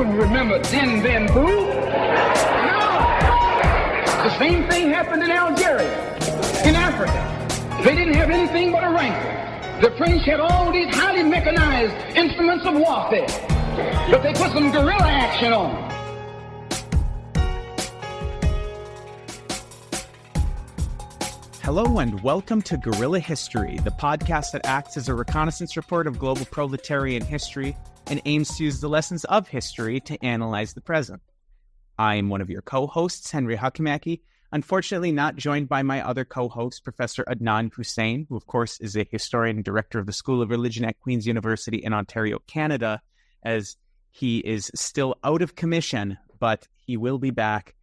You remember Dien Bien Phu? No. The same thing happened in Algeria, in Africa. They didn't have anything but a rancor. The French had all these highly mechanized instruments of warfare, but they put some guerrilla action on them. Hello and welcome to Guerrilla History, the podcast that acts as a reconnaissance report of global proletarian history and aims to use the lessons of history to analyze the present. I'm one of your co-hosts, Henry Huckamacky, unfortunately not joined by my other co-host, Professor Adnan Hussain, who of course is a historian and director of the School of Religion at Queen's University in Ontario, Canada, as he is still out of commission, but he will be back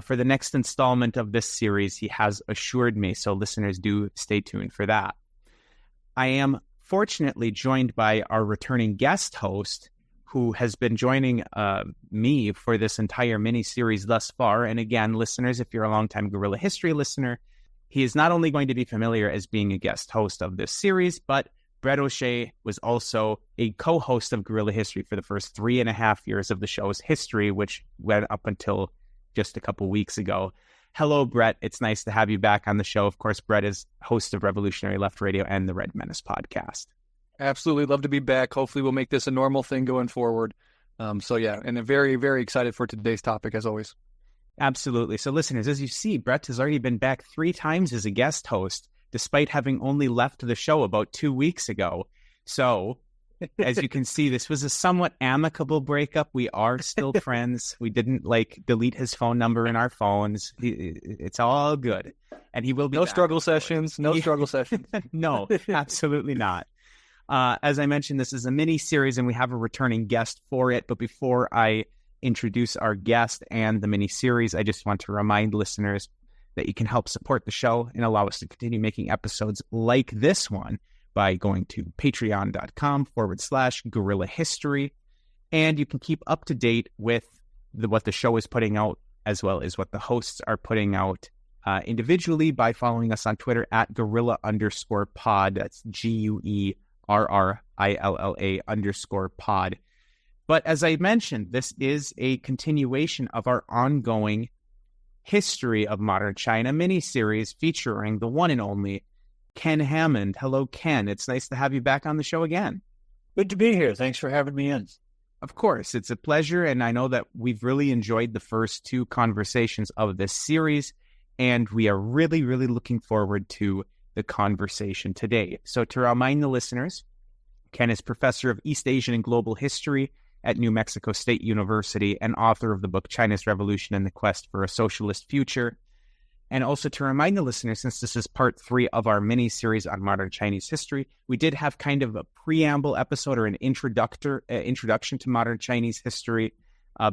for the next installment of this series, he has assured me, so listeners do stay tuned for that. I am fortunately joined by our returning guest host, who has been joining me for this entire mini-series thus far. And again, listeners, if you're a longtime Guerrilla History listener, he is not only going to be familiar as being a guest host of this series, but Breht O'Shea was also a co-host of Guerrilla History for the first 3.5 years of the show's history, which went up until just a couple weeks ago. Hello, Breht. It's nice to have you back on the show. Of course, Breht is host of Revolutionary Left Radio and the Red Menace podcast. Absolutely. Love to be back. Hopefully we'll make this a normal thing going forward. And I'm very, very excited for today's topic, as always. Absolutely. So listeners, as you see, Breht has already been back 3 times as a guest host, despite having only left the show about 2 weeks ago. So as you can see, this was a somewhat amicable breakup. We are still friends. We didn't delete his phone number in our phones. It's all good. And he will be No back, struggle sessions. No struggle sessions. No, absolutely not. As I mentioned, this is a mini series and we have a returning guest for it. But before I introduce our guest and the mini series, I just want to remind listeners that you can help support the show and allow us to continue making episodes like this one by going to patreon.com/Guerrilla History. And you can keep up to date with what the show is putting out, as well as what the hosts are putting out individually by following us on Twitter at Guerrilla_pod. That's GUERRILLA_pod. But as I mentioned, this is a continuation of our ongoing History of Modern China mini-series featuring the one and only Ken Hammond. Hello, Ken. It's nice to have you back on the show again. Good to be here. Thanks for having me in. Of course. It's a pleasure, and I know that we've really enjoyed the first 2 conversations of this series, and we are really, really looking forward to the conversation today. So to remind the listeners, Ken is professor of East Asian and Global History at New Mexico State University and author of the book China's Revolution and the Quest for a Socialist Future. And also to remind the listeners, since this is part 3 of our mini-series on modern Chinese history, we did have kind of a preamble episode or an introduction to modern Chinese history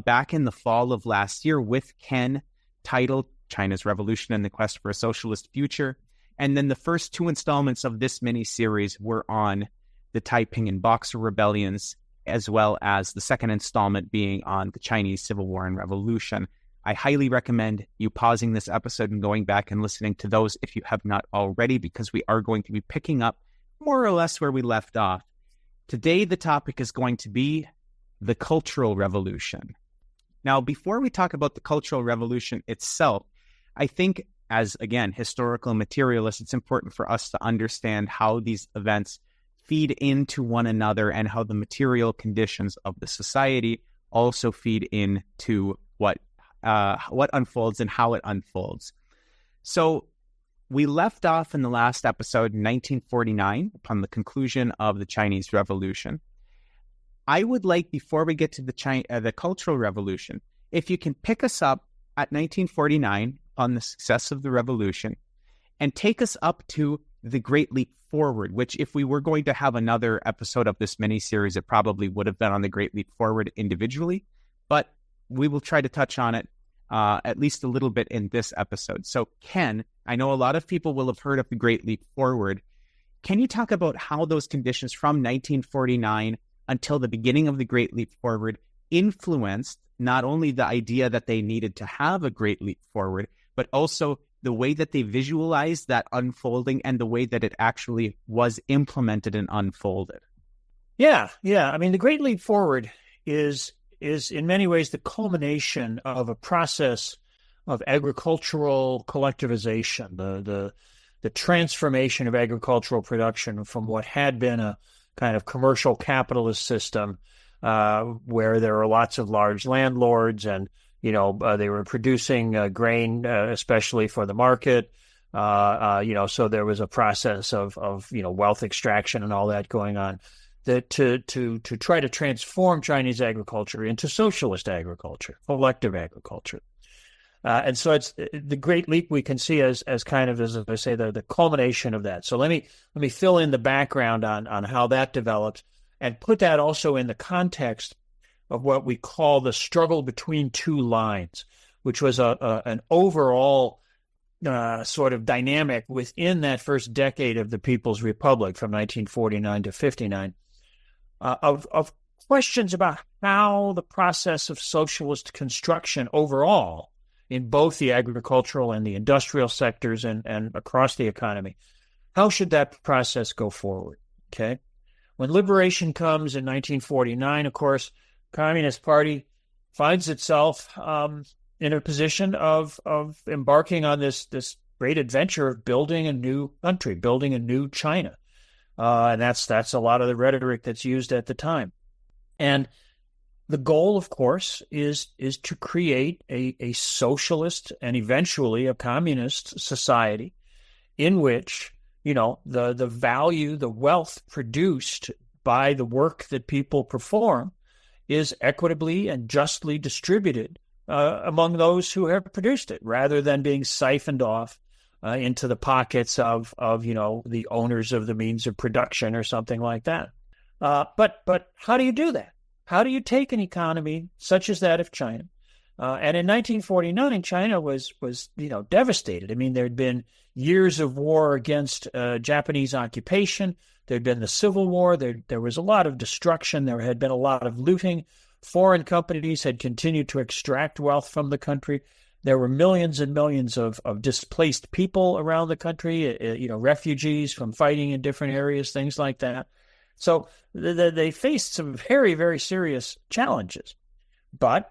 back in the fall of last year with Ken, titled China's Revolution and the Quest for a Socialist Future. And then the first 2 installments of this mini-series were on the Taiping and Boxer rebellions, as well as the second installment being on the Chinese Civil War and Revolution. I highly recommend you pausing this episode and going back and listening to those if you have not already, because we are going to be picking up more or less where we left off. Today, the topic is going to be the Cultural Revolution. Now, before we talk about the Cultural Revolution itself, I think as, again, historical materialists, it's important for us to understand how these events feed into one another and how the material conditions of the society also feed into what unfolds and how it unfolds. So we left off in the last episode in 1949 upon the conclusion of the Chinese Revolution. I would like, before we get to the Cultural Revolution, if you can pick us up at 1949 on the success of the revolution and take us up to the Great Leap Forward, which if we were going to have another episode of this mini-series, it probably would have been on the Great Leap Forward individually, but we will try to touch on it at least a little bit in this episode. So, Ken, I know a lot of people will have heard of the Great Leap Forward. Can you talk about how those conditions from 1949 until the beginning of the Great Leap Forward influenced not only the idea that they needed to have a Great Leap Forward, but also the way that they visualized that unfolding and the way that it actually was implemented and unfolded? Yeah. I mean, the Great Leap Forward is is in many ways the culmination of a process of agricultural collectivization, the transformation of agricultural production from what had been a kind of commercial capitalist system where there were lots of large landlords and, they were producing grain, especially for the market. So there was a process of wealth extraction and all that going on. That to try to transform Chinese agriculture into socialist agriculture, collective agriculture. And so it's the great leap we can see as kind of, as I say, the culmination of that. So let me fill in the background on how that developed and put that also in the context of what we call the struggle between two lines, which was an overall sort of dynamic within that first decade of the People's Republic from 1949 to 59 of questions about how the process of socialist construction overall in both the agricultural and the industrial sectors and across the economy, how should that process go forward? Okay. When liberation comes in 1949, of course, Communist Party finds itself in a position of embarking on this great adventure of building a new country, building a new China. And that's a lot of the rhetoric that's used at the time. And the goal, of course, is to create a socialist and eventually a communist society in which, the value, the wealth produced by the work that people perform is equitably and justly distributed among those who have produced it, rather than being siphoned off into the pockets of the owners of the means of production or something like that. But how do you do that? How do you take an economy such as that of China? And in 1949, China was devastated. I mean, there had been years of war against Japanese occupation. There'd been the Civil War. There was a lot of destruction. There had been a lot of looting. Foreign companies had continued to extract wealth from the country. There were millions and millions of displaced people around the country, refugees from fighting in different areas, things like that. So they faced some very, very serious challenges. But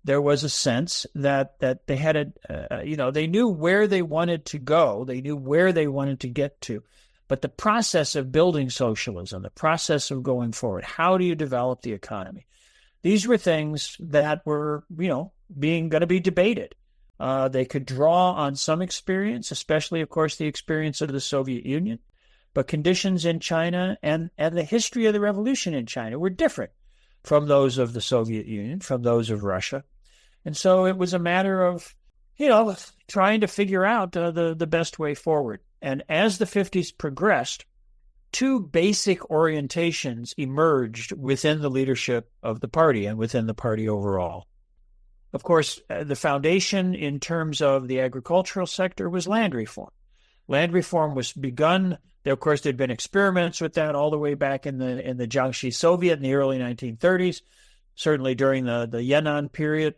there was a sense that they had they knew where they wanted to go. They knew where they wanted to get to. But the process of building socialism, the process of going forward, how do you develop the economy? These were things that were, going to be debated. They could draw on some experience, especially, of course, the experience of the Soviet Union. But conditions in China and the history of the revolution in China were different from those of the Soviet Union, from those of Russia. And so it was a matter of, trying to figure out the best way forward. And as the 50s progressed, two basic orientations emerged within the leadership of the party and within the party overall. Of course, the foundation in terms of the agricultural sector was land reform. Land reform was begun. There, of course, there'd been experiments with that all the way back in the Jiangxi Soviet in the early 1930s, certainly during the Yan'an period,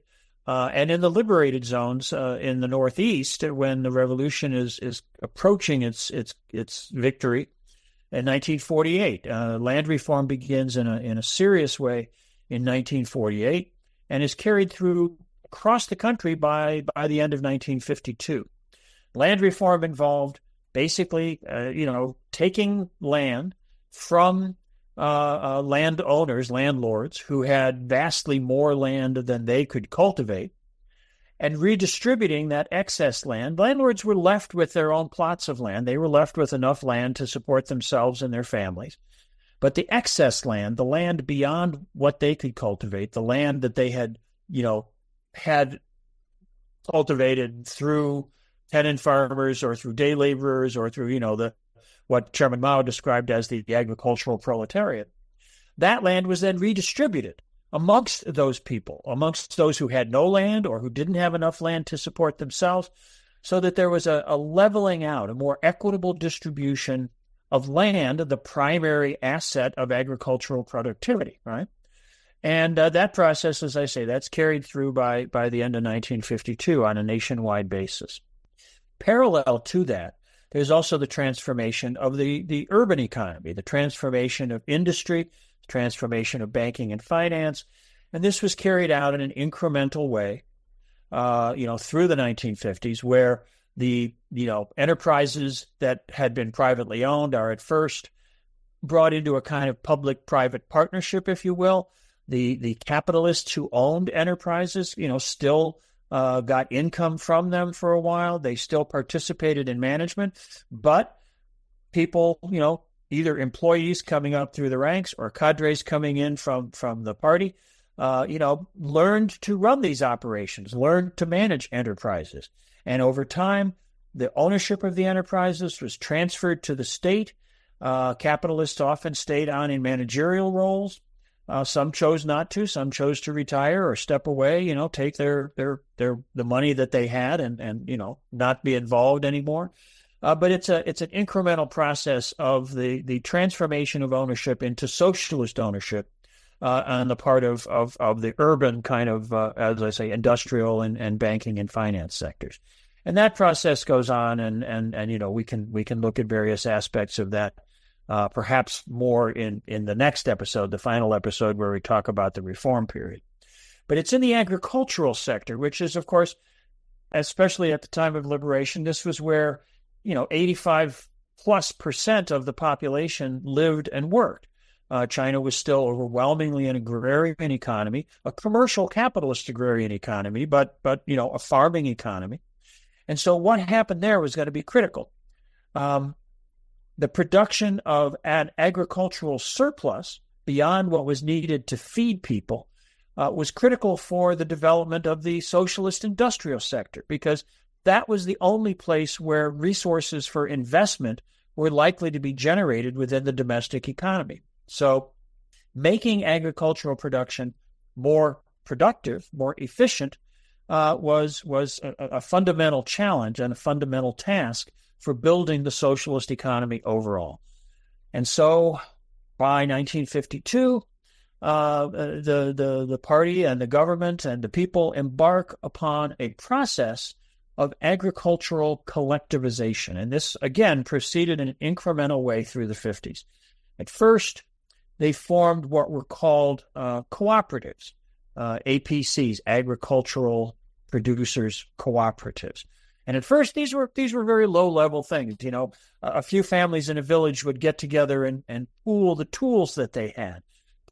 and in the liberated zones in the Northeast when the revolution is approaching its victory in 1948. Land reform begins in a serious way in 1948 and is carried through across the country by the end of 1952. Land reform involved basically, taking land from landowners, landlords who had vastly more land than they could cultivate, and redistributing that excess land. Landlords were left with their own plots of land. They were left with enough land to support themselves and their families. But the excess land, the land beyond what they could cultivate, the land that they had cultivated through tenant farmers or through day laborers or through, what Chairman Mao described as the agricultural proletariat. That land was then redistributed amongst those people, amongst those who had no land or who didn't have enough land to support themselves, so that there was a leveling out, a more equitable distribution of land, the primary asset of agricultural productivity, right? And that process, as I say, that's carried through by the end of 1952 on a nationwide basis. Parallel to that, there's also the transformation of the urban economy, the transformation of industry, the transformation of banking and finance, And this was carried out in an incremental way, through the 1950s, where the, enterprises that had been privately owned are at first brought into a kind of public-private partnership, if you will. The capitalists who owned enterprises, still got income from them for a while. They still participated in management, but people, either employees coming up through the ranks or cadres coming in from the party, learned to run these operations, learned to manage enterprises. And over time, the ownership of the enterprises was transferred to the state. Capitalists often stayed on in managerial roles. Some chose not to. Some chose to retire or step away. Take the money that they had and not be involved anymore. But it's an incremental process of the transformation of ownership into socialist ownership on the part of the urban kind of, as I say, industrial and banking and finance sectors. And that process goes on, and we can look at various aspects of that. Perhaps more in the next episode, the final episode, where we talk about the reform period. But it's in the agricultural sector, which is, of course, especially at the time of liberation, this was where, 85+% of the population lived and worked. China was still overwhelmingly an agrarian economy, a commercial capitalist agrarian economy, but a farming economy. And so what happened there was going to be critical. The production of an agricultural surplus beyond what was needed to feed people was critical for the development of the socialist industrial sector, because that was the only place where resources for investment were likely to be generated within the domestic economy. So making agricultural production more productive, more efficient, was a fundamental challenge and a fundamental task for building the socialist economy overall. And so by 1952, the party and the government and the people embark upon a process of agricultural collectivization. And this, again, proceeded in an incremental way through the 50s. At first, they formed what were called cooperatives, APCs, agricultural producers cooperatives. And at first, these were very low-level things. A few families in a village would get together and pool the tools that they had,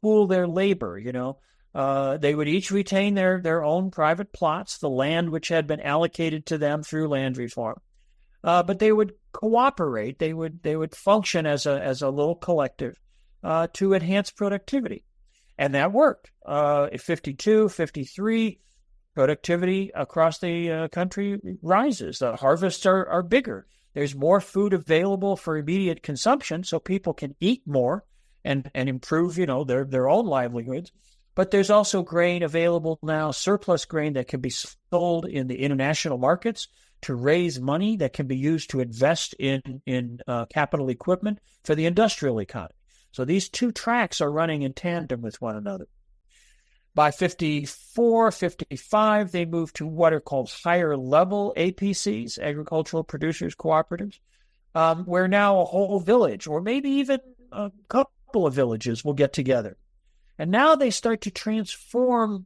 pool their labor. They would each retain their own private plots, the land which had been allocated to them through land reform. But they would cooperate. They would function as a little collective to enhance productivity, and that worked. 52, 53. Productivity across the country rises. The harvests are bigger. There's more food available for immediate consumption, so people can eat more and improve, their own livelihoods. But there's also grain available now, surplus grain that can be sold in the international markets to raise money that can be used to invest in capital equipment for the industrial economy. So these two tracks are running in tandem with one another. By 54, 55, they moved to what are called higher-level APCs, agricultural producers cooperatives, where now a whole village, or maybe even a couple of villages, will get together. And now they start to transform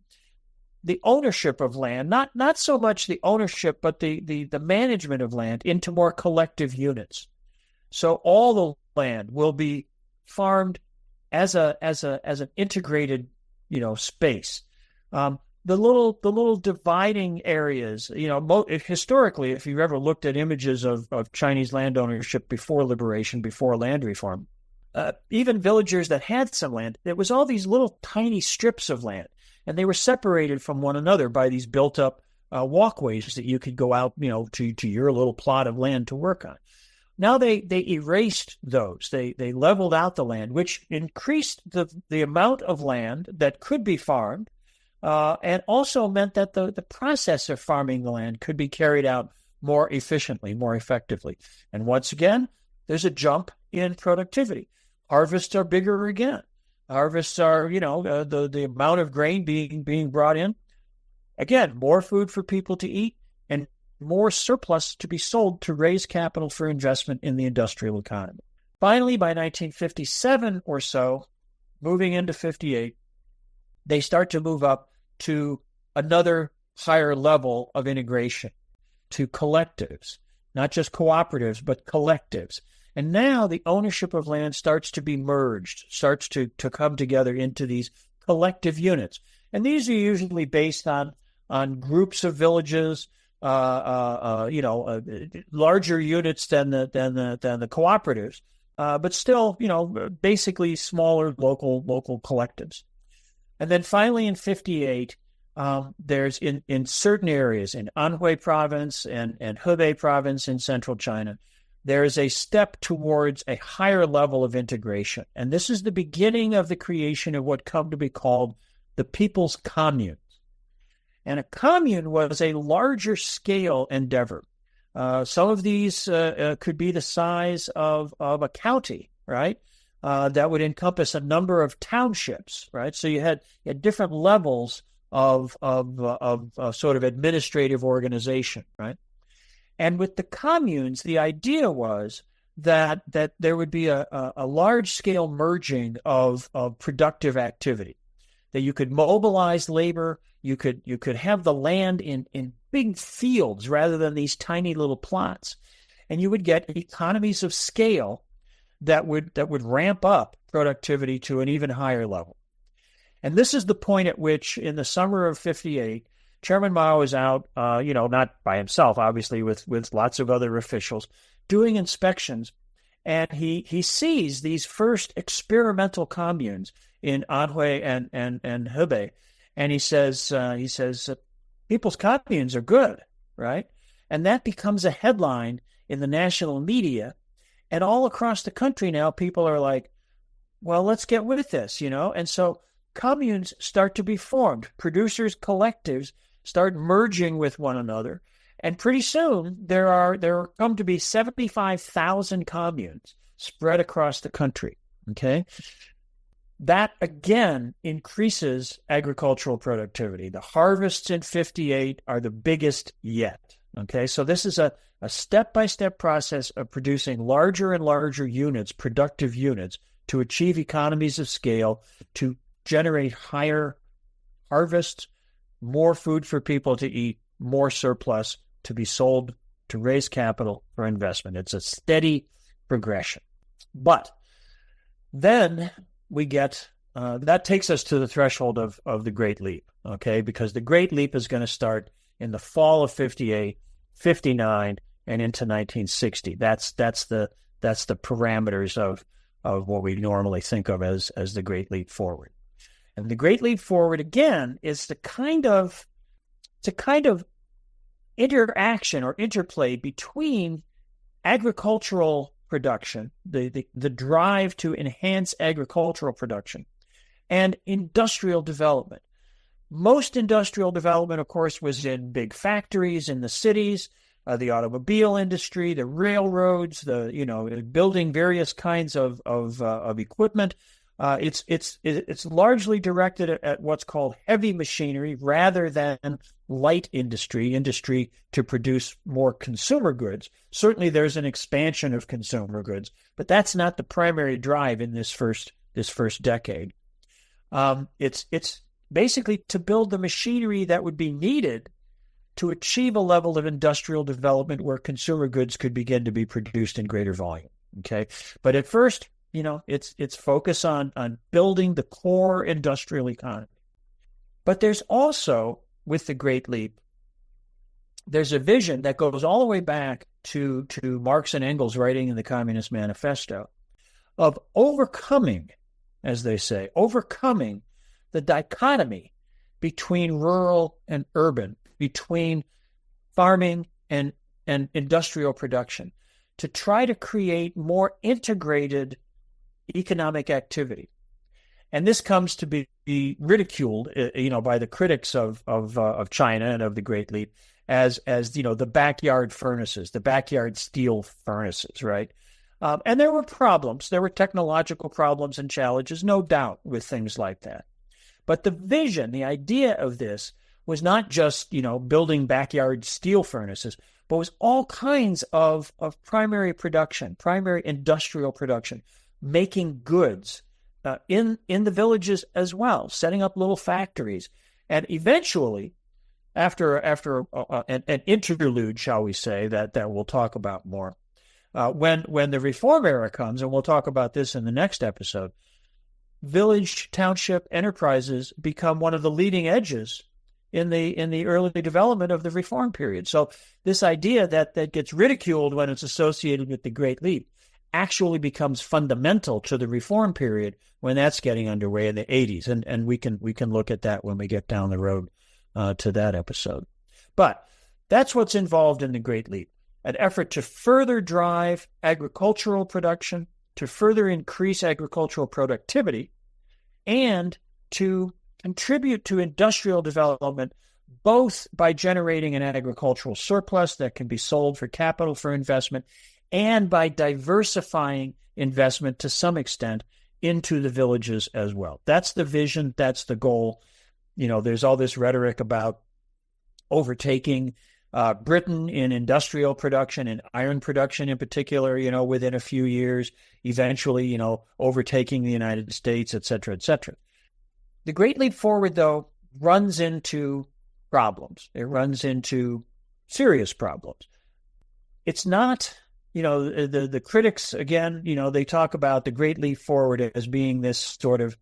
the ownership of land, not so much the ownership, but the management of land, into more collective units. So all the land will be farmed as an integrated space. The little dividing areas, historically, if you've ever looked at images of Chinese land ownership before liberation, before land reform, even villagers that had some land, it was all these little tiny strips of land, and they were separated from one another by these built-up walkways that you could go out, to your little plot of land to work on. Now they erased those. They leveled out the land, which increased the amount of land that could be farmed, and also meant that the process of farming the land could be carried out more efficiently, more effectively. And once again, there's a jump in productivity. Harvests are bigger again. Harvests are, the amount of grain being brought in. Again, more food for people to eat, and more surplus to be sold to raise capital for investment in the industrial economy. Finally, by 1957 or so, moving into 58, they start to move up to another higher level of integration, to collectives, not just cooperatives, but collectives. And now the ownership of land starts to be merged, starts to come together into these collective units. And these are usually based on groups of villages, larger units than the cooperatives, but still, basically smaller local collectives. And then finally in 58, there's in certain areas, in Anhui province and Hebei province in central China, there is a step towards a higher level of integration. And this is the beginning of the creation of what come to be called the People's Commune. And a commune was a larger scale endeavor. Some of these could be the size of a county, right? That would encompass a number of townships, right? So you had different levels of sort of administrative organization, right? And with the communes, the idea was that there would be a large-scale merging of productive activity, that you could mobilize labor, you could have the land in big fields rather than these tiny little plots, and you would get economies of scale that would ramp up productivity to an even higher level. And this is the point at which, in the summer of 58, Chairman Mao is out, not by himself, obviously, with lots of other officials, doing inspections, and he sees these first experimental communes in Anhui and Hebei, and he says, people's communes are good, right? And that becomes a headline in the national media, and all across the country now, people are like, well, let's get with this, and so communes start to be formed. Producers' collectives start merging with one another, and pretty soon there come to be 75,000 communes spread across the country. Okay, that again increases agricultural productivity. The harvests in 58 are the biggest yet. Okay, so this is a step-by-step process of producing larger and larger units, productive units, to achieve economies of scale, to generate higher harvests, more food for people to eat, more surplus to be sold, to raise capital for investment. It's a steady progression. But then we get, that takes us to the threshold of the Great Leap, okay? Because the Great Leap is going to start in the fall of 58, 59, and into 1960. That's the parameters of what we normally think of as the Great Leap Forward. And the Great Leap Forward, again, is the kind of interaction or interplay between agricultural production, the drive to enhance agricultural production, and industrial development. Most industrial development, of course, was in big factories in the cities, the automobile industry, the railroads, building various kinds of equipment. It's largely directed at what's called heavy machinery rather than light industry to produce more consumer goods. Certainly there's an expansion of consumer goods, but that's not the primary drive in this first decade. It's basically to build the machinery that would be needed to achieve a level of industrial development where consumer goods could begin to be produced in greater volume. Okay, but at first, it's focus on building the core industrial economy. But there's also, with the Great Leap, there's a vision that goes all the way back to Marx and Engels writing in the Communist Manifesto of overcoming, as they say, the dichotomy between rural and urban, between farming and industrial production, to try to create more integrated economic activity. And this comes to be ridiculed, by the critics of China and of the Great Leap as the backyard furnaces, the backyard steel furnaces, right? And there were problems. There were technological problems and challenges, no doubt, with things like that. But the vision, the idea of this was not just, building backyard steel furnaces, but was all kinds of primary production, primary industrial production, making goods, in the villages as well, setting up little factories. And eventually, after an interlude, shall we say, that we'll talk about more, when the reform era comes, and we'll talk about this in the next episode, village township enterprises become one of the leading edges in the early development of the reform period. So this idea that gets ridiculed when it's associated with the Great Leap actually becomes fundamental to the reform period when that's getting underway in the 80s. And we can look at that when we get down the road to that episode. But that's what's involved in the Great Leap, an effort to further drive agricultural production, to further increase agricultural productivity, and to contribute to industrial development, both by generating an agricultural surplus that can be sold for capital for investment, and by diversifying investment to some extent into the villages as well. That's the vision. That's the goal. There's all this rhetoric about overtaking Britain in industrial production and iron production in particular, within a few years, eventually, overtaking the United States, et cetera, et cetera. The Great Leap Forward, though, runs into problems. It runs into serious problems. It's not, the critics, again, they talk about the Great Leap Forward as being this sort of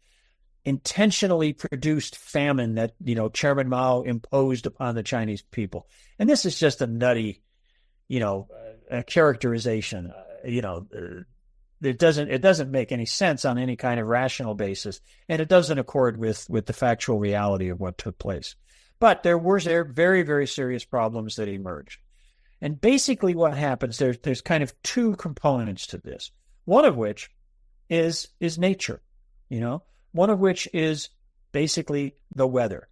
intentionally produced famine that, Chairman Mao imposed upon the Chinese people. And this is just a nutty, characterization. It doesn't make any sense on any kind of rational basis, and it doesn't accord with the factual reality of what took place. But there were very, very serious problems that emerged. And basically what happens, there's kind of two components to this. One of which is nature, one of which is basically the weather.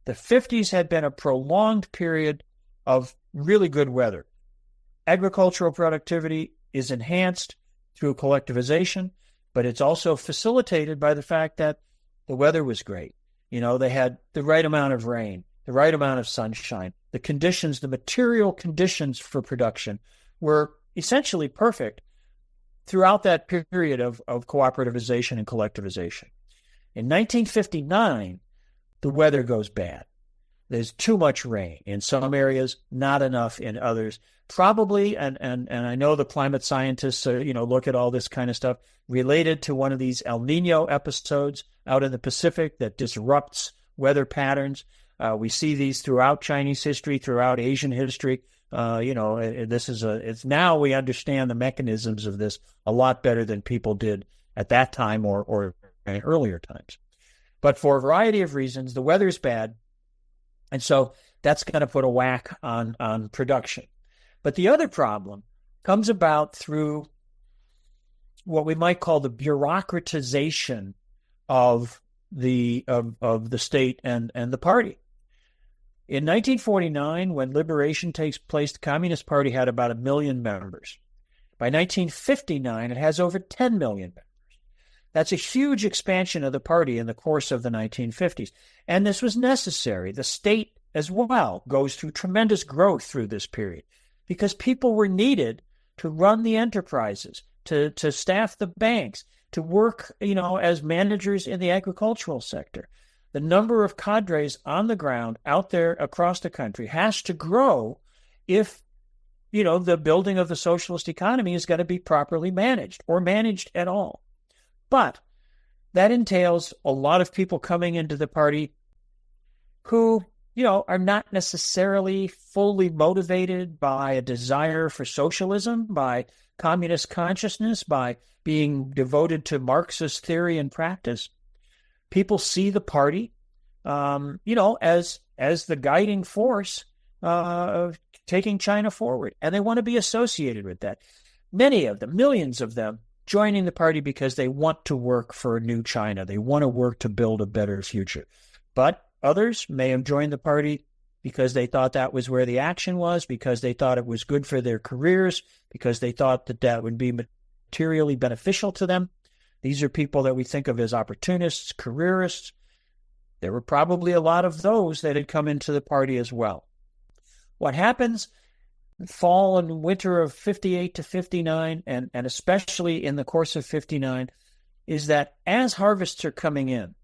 The 50s had been a prolonged period of really good weather. Agricultural productivity is enhanced through collectivization, but it's also facilitated by the fact that the weather was great. They had the right amount of rain, the right amount of sunshine. The conditions, the material conditions for production were essentially perfect throughout that period of cooperativization and collectivization. In 1959, the weather goes bad. There's too much rain in some areas, not enough in others. Probably, and I know the climate scientists, look at all this kind of stuff, related to one of these El Nino episodes out in the Pacific that disrupts weather patterns. We see these throughout Chinese history, throughout Asian history. It's now we understand the mechanisms of this a lot better than people did at that time or in earlier times. But for a variety of reasons, the weather's bad. And so that's going to put a whack on production. But the other problem comes about through what we might call the bureaucratization of the state and the party. In 1949, when liberation takes place, the Communist Party had about 1 million members. By 1959, it has over 10 million members. That's a huge expansion of the party in the course of the 1950s. And this was necessary. The state as well goes through tremendous growth through this period because people were needed to run the enterprises, to staff the banks, to work, as managers in the agricultural sector. The number of cadres on the ground out there across the country has to grow if, the building of the socialist economy is going to be properly managed or managed at all. But that entails a lot of people coming into the party who, are not necessarily fully motivated by a desire for socialism, by communist consciousness, by being devoted to Marxist theory and practice. People see the party, as the guiding force of taking China forward, and they want to be associated with that. Many of them, millions of them, joining the party because they want to work for a new China. They want to work to build a better future. But others may have joined the party because they thought that was where the action was, because they thought it was good for their careers, because they thought that would be materially beneficial to them. These are people that we think of as opportunists, careerists. There were probably a lot of those that had come into the party as well. What happens fall and winter of 58 to 59, and especially in the course of 59, is that as harvests are coming in,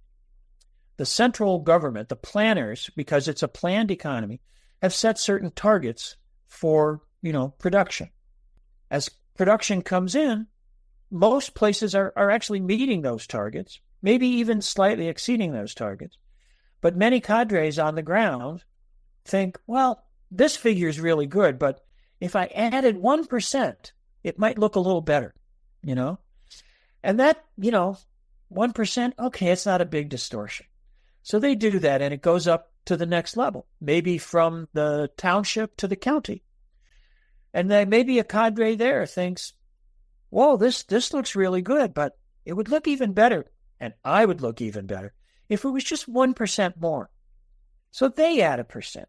the central government, the planners, because it's a planned economy, have set certain targets for, production. As production comes in, most places are actually meeting those targets, maybe even slightly exceeding those targets. But many cadres on the ground think, well, this figure is really good, but if I added 1%, it might look a little better, And that, 1%, okay, it's not a big distortion. So they do that, and it goes up to the next level, maybe from the township to the county. And then maybe a cadre there thinks, whoa, this looks really good, but it would look even better, and I would look even better, if it was just 1% more. So they add 1%.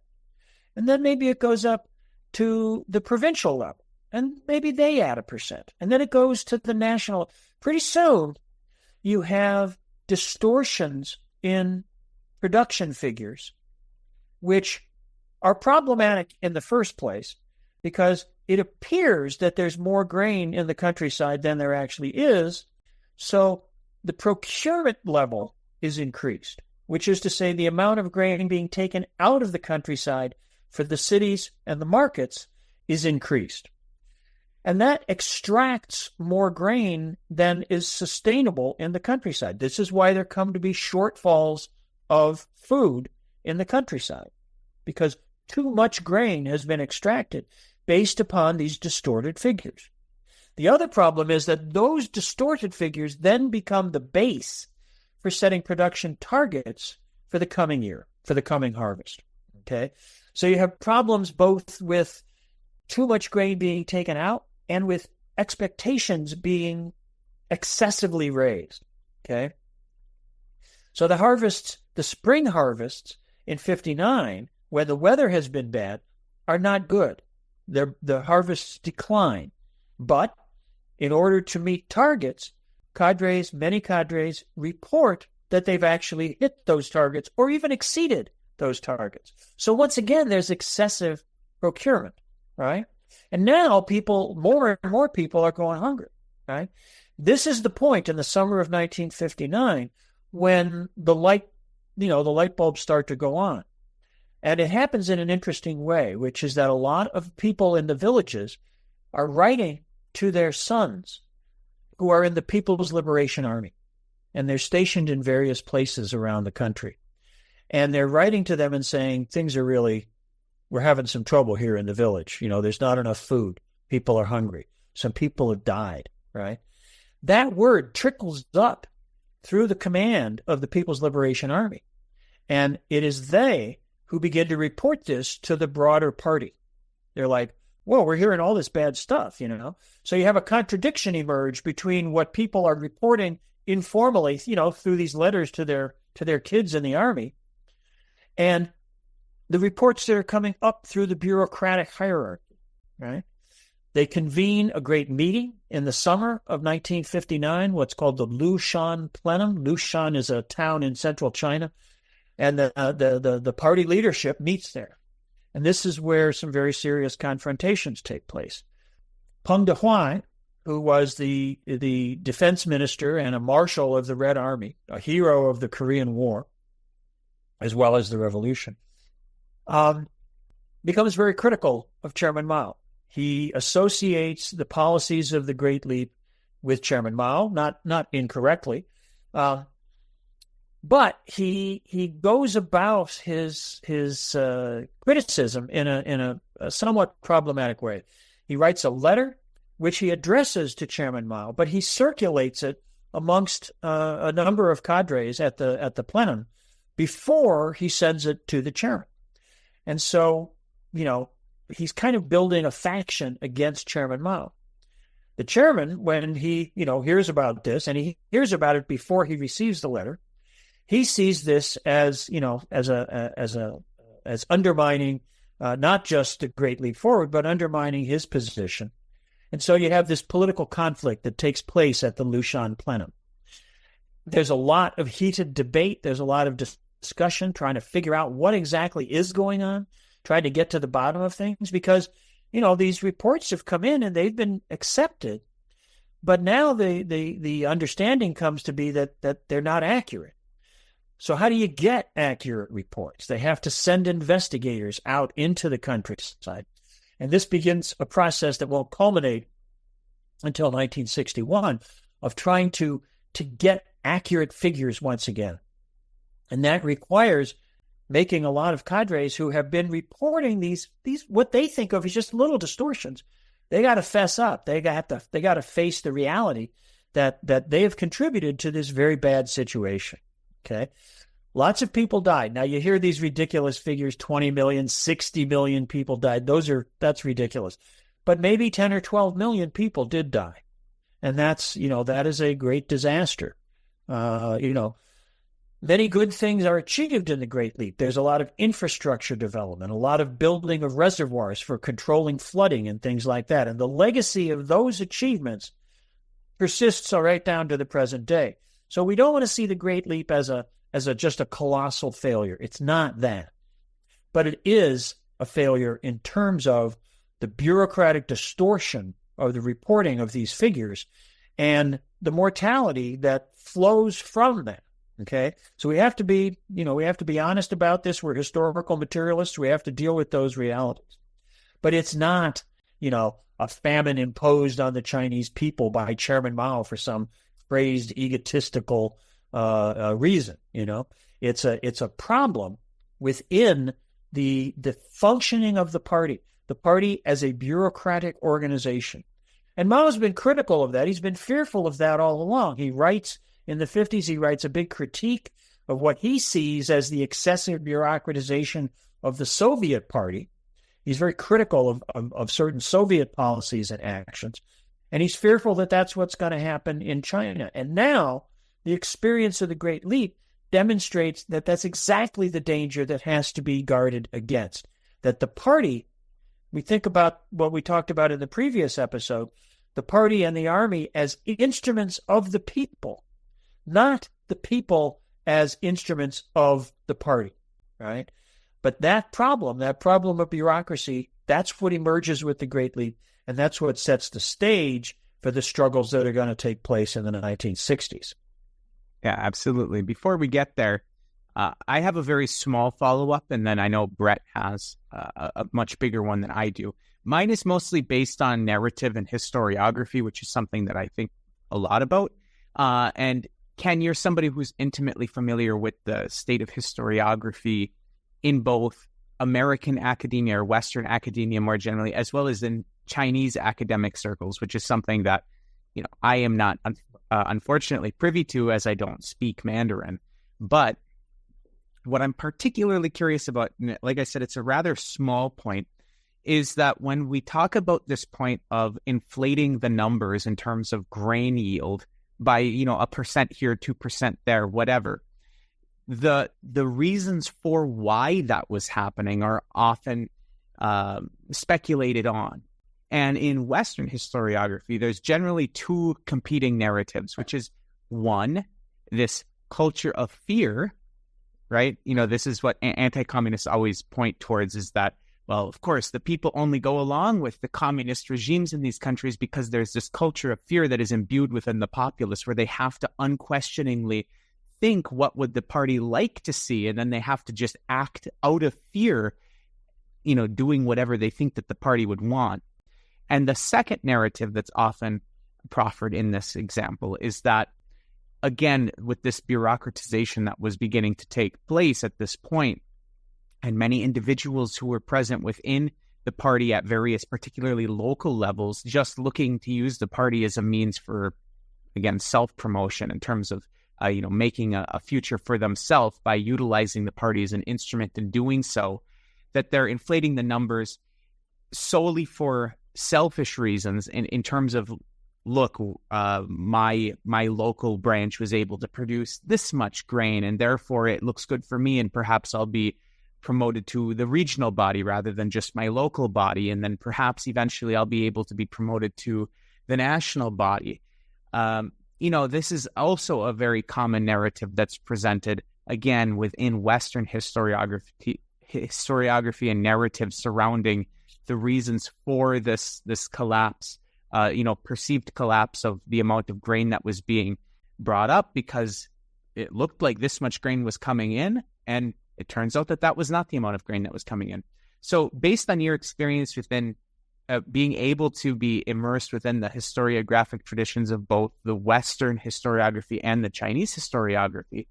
And then maybe it goes up to the provincial level, and maybe they add 1%. And then it goes to the national. Pretty soon, you have distortions in production figures, which are problematic in the first place because it appears that there's more grain in the countryside than there actually is. So the procurement level is increased, which is to say the amount of grain being taken out of the countryside for the cities and the markets is increased. And that extracts more grain than is sustainable in the countryside. This is why there come to be shortfalls of food in the countryside, because too much grain has been extracted based upon these distorted figures. The other problem is that those distorted figures then become the base for setting production targets for the coming year, for the coming harvest. Okay? So you have problems both with too much grain being taken out and with expectations being excessively raised. Okay? So the harvests, the spring harvests in 59, when the weather has been bad, are not good. The harvests decline. But in order to meet targets, many cadres report that they've actually hit those targets or even exceeded those targets. So once again, there's excessive procurement, right? And now more and more people are going hungry, right? This is the point in the summer of 1959 when the light bulbs start to go on. And it happens in an interesting way, which is that a lot of people in the villages are writing to their sons who are in the People's Liberation Army. And they're stationed in various places around the country. And they're writing to them and saying, we're having some trouble here in the village. There's not enough food. People are hungry. Some people have died, right? That word trickles up through the command of the People's Liberation Army. And it is they who begin to report this to the broader party. They're like, whoa, we're hearing all this bad stuff, So you have a contradiction emerge between what people are reporting informally, through these letters to their kids in the army, and the reports that are coming up through the bureaucratic hierarchy, right? They convene a great meeting in the summer of 1959, what's called the Lushan Plenum. Lushan is a town in central China, and the party leadership meets there. And this is where some very serious confrontations take place. Peng Dehuai, who was the defense minister and a marshal of the Red Army, a hero of the Korean War, as well as the revolution, becomes very critical of Chairman Mao. He associates the policies of the Great Leap with Chairman Mao, not incorrectly, but he goes about his criticism in a somewhat problematic way. He writes a letter which he addresses to Chairman Mao, but he circulates it amongst a number of cadres at the plenum before he sends it to the chairman. And so, he's kind of building a faction against Chairman Mao. The chairman, when he, hears about this, and he hears about it before he receives the letter, he sees this as, as undermining not just the Great Leap Forward, but undermining his position. And so you have this political conflict that takes place at the Lushan Plenum. There's a lot of heated debate. There's a lot of discussion trying to figure out what exactly is going on, trying to get to the bottom of things, because, these reports have come in and they've been accepted. But now the understanding comes to be that they're not accurate. So how do you get accurate reports? They have to send investigators out into the countryside. And this begins a process that won't culminate until 1961 of trying to get accurate figures once again. And that requires making a lot of cadres who have been reporting these what they think of as just little distortions. They got to fess up. They got to face the reality that they have contributed to this very bad situation. Okay. Lots of people died. Now you hear these ridiculous figures, 20 million, 60 million people died. That's ridiculous. But maybe 10 or 12 million people did die. And that is a great disaster. Many good things are achieved in the Great Leap. There's a lot of infrastructure development, a lot of building of reservoirs for controlling flooding and things like that. And the legacy of those achievements persists right down to the present day. So we don't want to see the Great Leap as just a colossal failure. It's not that. But it is a failure in terms of the bureaucratic distortion of the reporting of these figures and the mortality that flows from that. Okay, so we have to be honest about this. We're historical materialists. We have to deal with those realities. But it's not, a famine imposed on the Chinese people by Chairman Mao for some phrased egotistical reason. It's a problem within the functioning of the party as a bureaucratic organization. And Mao's been critical of that. He's been fearful of that all along. He writes in the 50s, he writes a big critique of what he sees as the excessive bureaucratization of the Soviet party. He's very critical of certain Soviet policies and actions. And he's fearful that that's what's going to happen in China. And now the experience of the Great Leap demonstrates that that's exactly the danger that has to be guarded against. That the party, we think about what we talked about in the previous episode, the party and the army as instruments of the people, not the people as instruments of the party, right? But that problem of bureaucracy, that's what emerges with the Great Leap, and that's what sets the stage for the struggles that are going to take place in the 1960s. Yeah, absolutely. Before we get there, I have a very small follow-up, and then I know Breht has a much bigger one than I do. Mine is mostly based on narrative and historiography, which is something that I think a lot about. And Ken, you're somebody who's intimately familiar with the state of historiography in both American academia or Western academia more generally, as well as in Chinese academic circles, which is something that, I am not unfortunately privy to, as I don't speak Mandarin. But what I'm particularly curious about, like I said, it's a rather small point, is that when we talk about this point of inflating the numbers in terms of grain yield by, a percent here, 2% there, whatever, the reasons for why that was happening are often speculated on. And in Western historiography, there's generally two competing narratives, which is one, this culture of fear, right? This is what anti-communists always point towards, is that, well, of course, the people only go along with the communist regimes in these countries because there's this culture of fear that is imbued within the populace where they have to unquestioningly think what would the party like to see, and then they have to just act out of fear, doing whatever they think that the party would want. And the second narrative that's often proffered in this example is that, again, with this bureaucratization that was beginning to take place at this point, and many individuals who were present within the party at various, particularly local levels, just looking to use the party as a means for, again, self-promotion in terms of, making a future for themselves by utilizing the party as an instrument in doing so, that they're inflating the numbers solely for selfish reasons in terms of, look, my local branch was able to produce this much grain, and therefore it looks good for me, and perhaps I'll be promoted to the regional body rather than just my local body, and then perhaps eventually I'll be able to be promoted to the national body. This is also a very common narrative that's presented, again, within Western historiography and narrative surrounding the reasons for this collapse perceived collapse of the amount of grain that was being brought up, because it looked like this much grain was coming in, and it turns out that was not the amount of grain that was coming in. So based on your experience within being able to be immersed within the historiographic traditions of both the Western historiography and the Chinese historiography,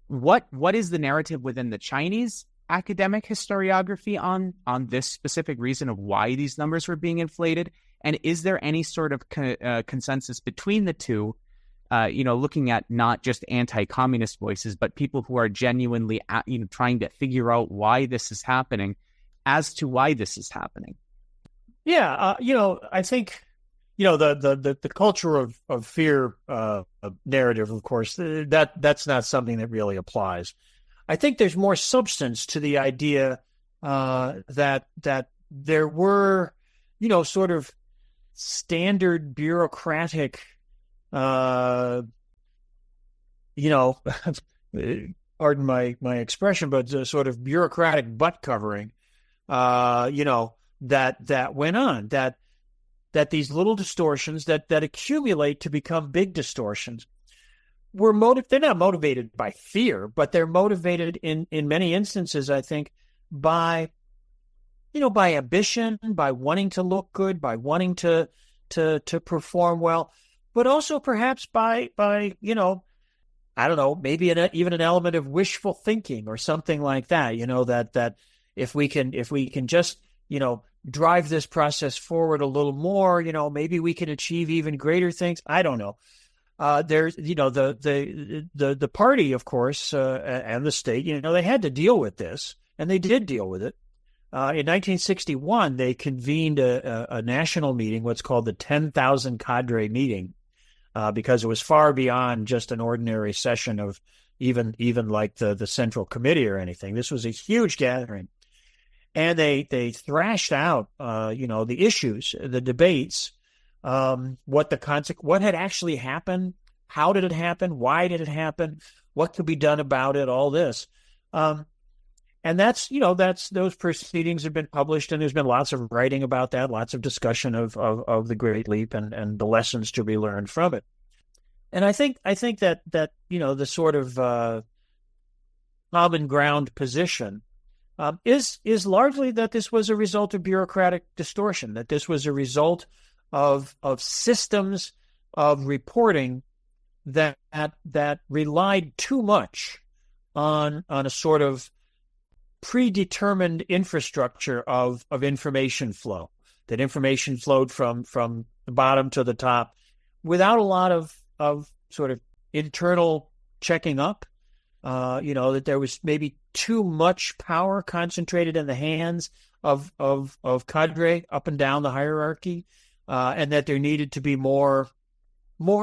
what is the narrative within the Chinese academic historiography on this specific reason of why these numbers were being inflated? And is there any sort of consensus between the two, looking at not just anti-communist voices, but people who are genuinely trying to figure out why this is happening, as to why this is happening? Yeah, I think, the culture of fear narrative, of course, that's not something that really applies. I think there's more substance to the idea that there were, sort of standard bureaucratic, pardon my expression, but sort of bureaucratic butt covering, that went on, that these little distortions that accumulate to become big distortions they're not motivated by fear, but they're motivated in many instances, I think, by ambition, by wanting to look good, by wanting to perform well, but also perhaps by I don't know, maybe even an element of wishful thinking or something like that. That if we can just drive this process forward a little more, maybe we can achieve even greater things. I don't know. There's the party, of course, and the state. They had to deal with this, and they did deal with it. In 1961, they convened a national meeting, what's called the 10,000 cadre meeting, because it was far beyond just an ordinary session of even like the Central Committee or anything. This was a huge gathering. And they thrashed out, the issues, the debates, what had actually happened, how did it happen, why did it happen, what could be done about it, all this. And those proceedings have been published, and there's been lots of writing about that, lots of discussion of the Great Leap and the lessons to be learned from it. And I think that the sort of common ground position is largely that this was a result of bureaucratic distortion, that this was a result of systems of reporting that relied too much on a sort of predetermined infrastructure of information flow, that information flowed from the bottom to the top without a lot of sort of internal checking up. That there was maybe too much power concentrated in the hands of cadre up and down the hierarchy, and that there needed to be more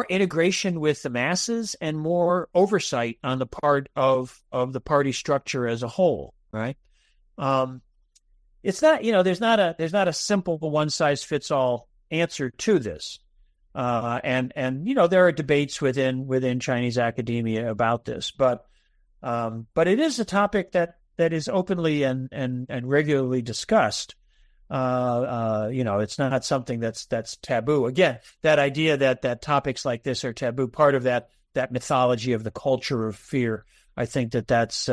integration with the masses and more oversight on the part of the party structure as a whole. Right? It's not, there's not a simple one size fits all answer to this. And there are debates within Chinese academia about this, but it is a topic that is openly and regularly discussed. It's not something that's taboo. Again, that idea that topics like this are taboo, part of that mythology of the culture of fear, I think that's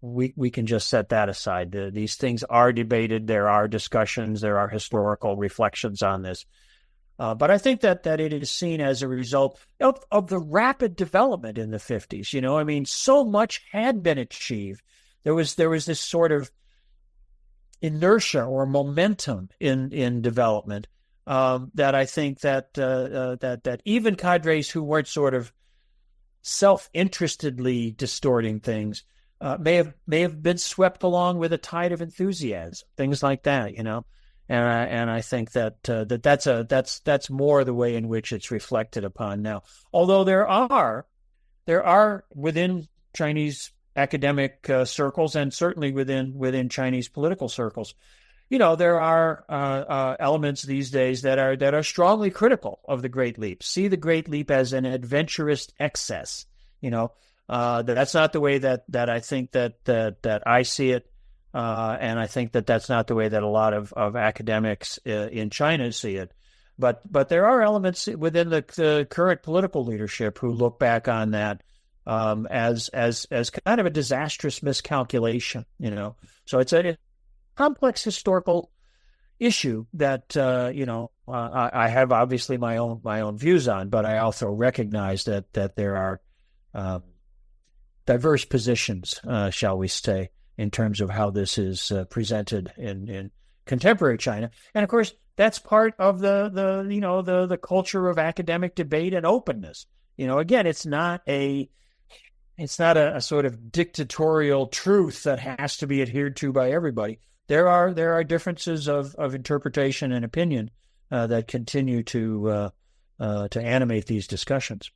we can just set that aside. These things are debated. There are discussions. There are historical reflections on this. But I think that it is seen as a result of the rapid development in the 50s. So much had been achieved. There was this sort of inertia or momentum in development that I think that even cadres who weren't sort of self-interestedly distorting things may have been swept along with a tide of enthusiasm, things like that, And I think that's more the way in which it's reflected upon now. Although there are within Chinese academic circles, and certainly within Chinese political circles, there are elements these days that are strongly critical of the Great Leap. See the Great Leap as an adventurous excess. That's not the way that I think that I see it. And I think that's not the way that a lot of academics in China see it. But there are elements within the current political leadership who look back on that as kind of a disastrous miscalculation. So it's a complex historical issue that I have obviously my own views on, but I also recognize that there are diverse positions, shall we say, in terms of how this is presented in contemporary China. And of course, that's part of the culture of academic debate and openness. Again, it's not a sort of dictatorial truth that has to be adhered to by everybody. There are differences of interpretation and opinion that continue to animate these discussions.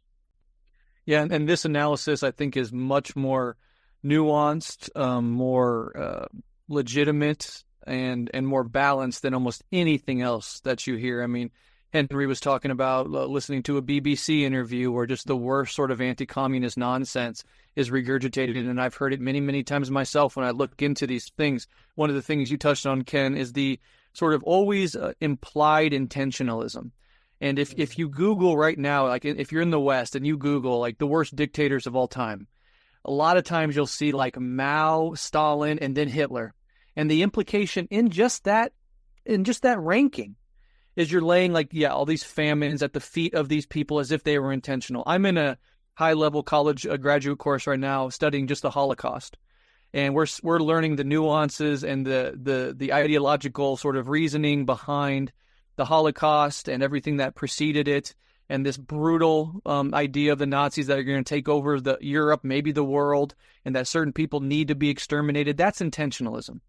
Yeah, and this analysis, I think, is much more nuanced, more legitimate, and more balanced than almost anything else that you hear. I mean, Henry was talking about listening to a BBC interview where just the worst sort of anti-communist nonsense is regurgitated, and I've heard it many, many times myself when I look into these things. One of the things you touched on, Ken, is the sort of always implied intentionalism. And if you Google right now, like if you're in the West and you Google like the worst dictators of all time, a lot of times you'll see like Mao, Stalin, and then Hitler. And the implication in just that ranking is you're laying all these famines at the feet of these people as if they were intentional. I'm in a high-level college graduate course right now studying just the Holocaust. And we're learning the nuances and the ideological sort of reasoning behind the Holocaust and everything that preceded it, and this brutal idea of the Nazis that are going to take over Europe, maybe the world, and that certain people need to be exterminated. That's intentionalism.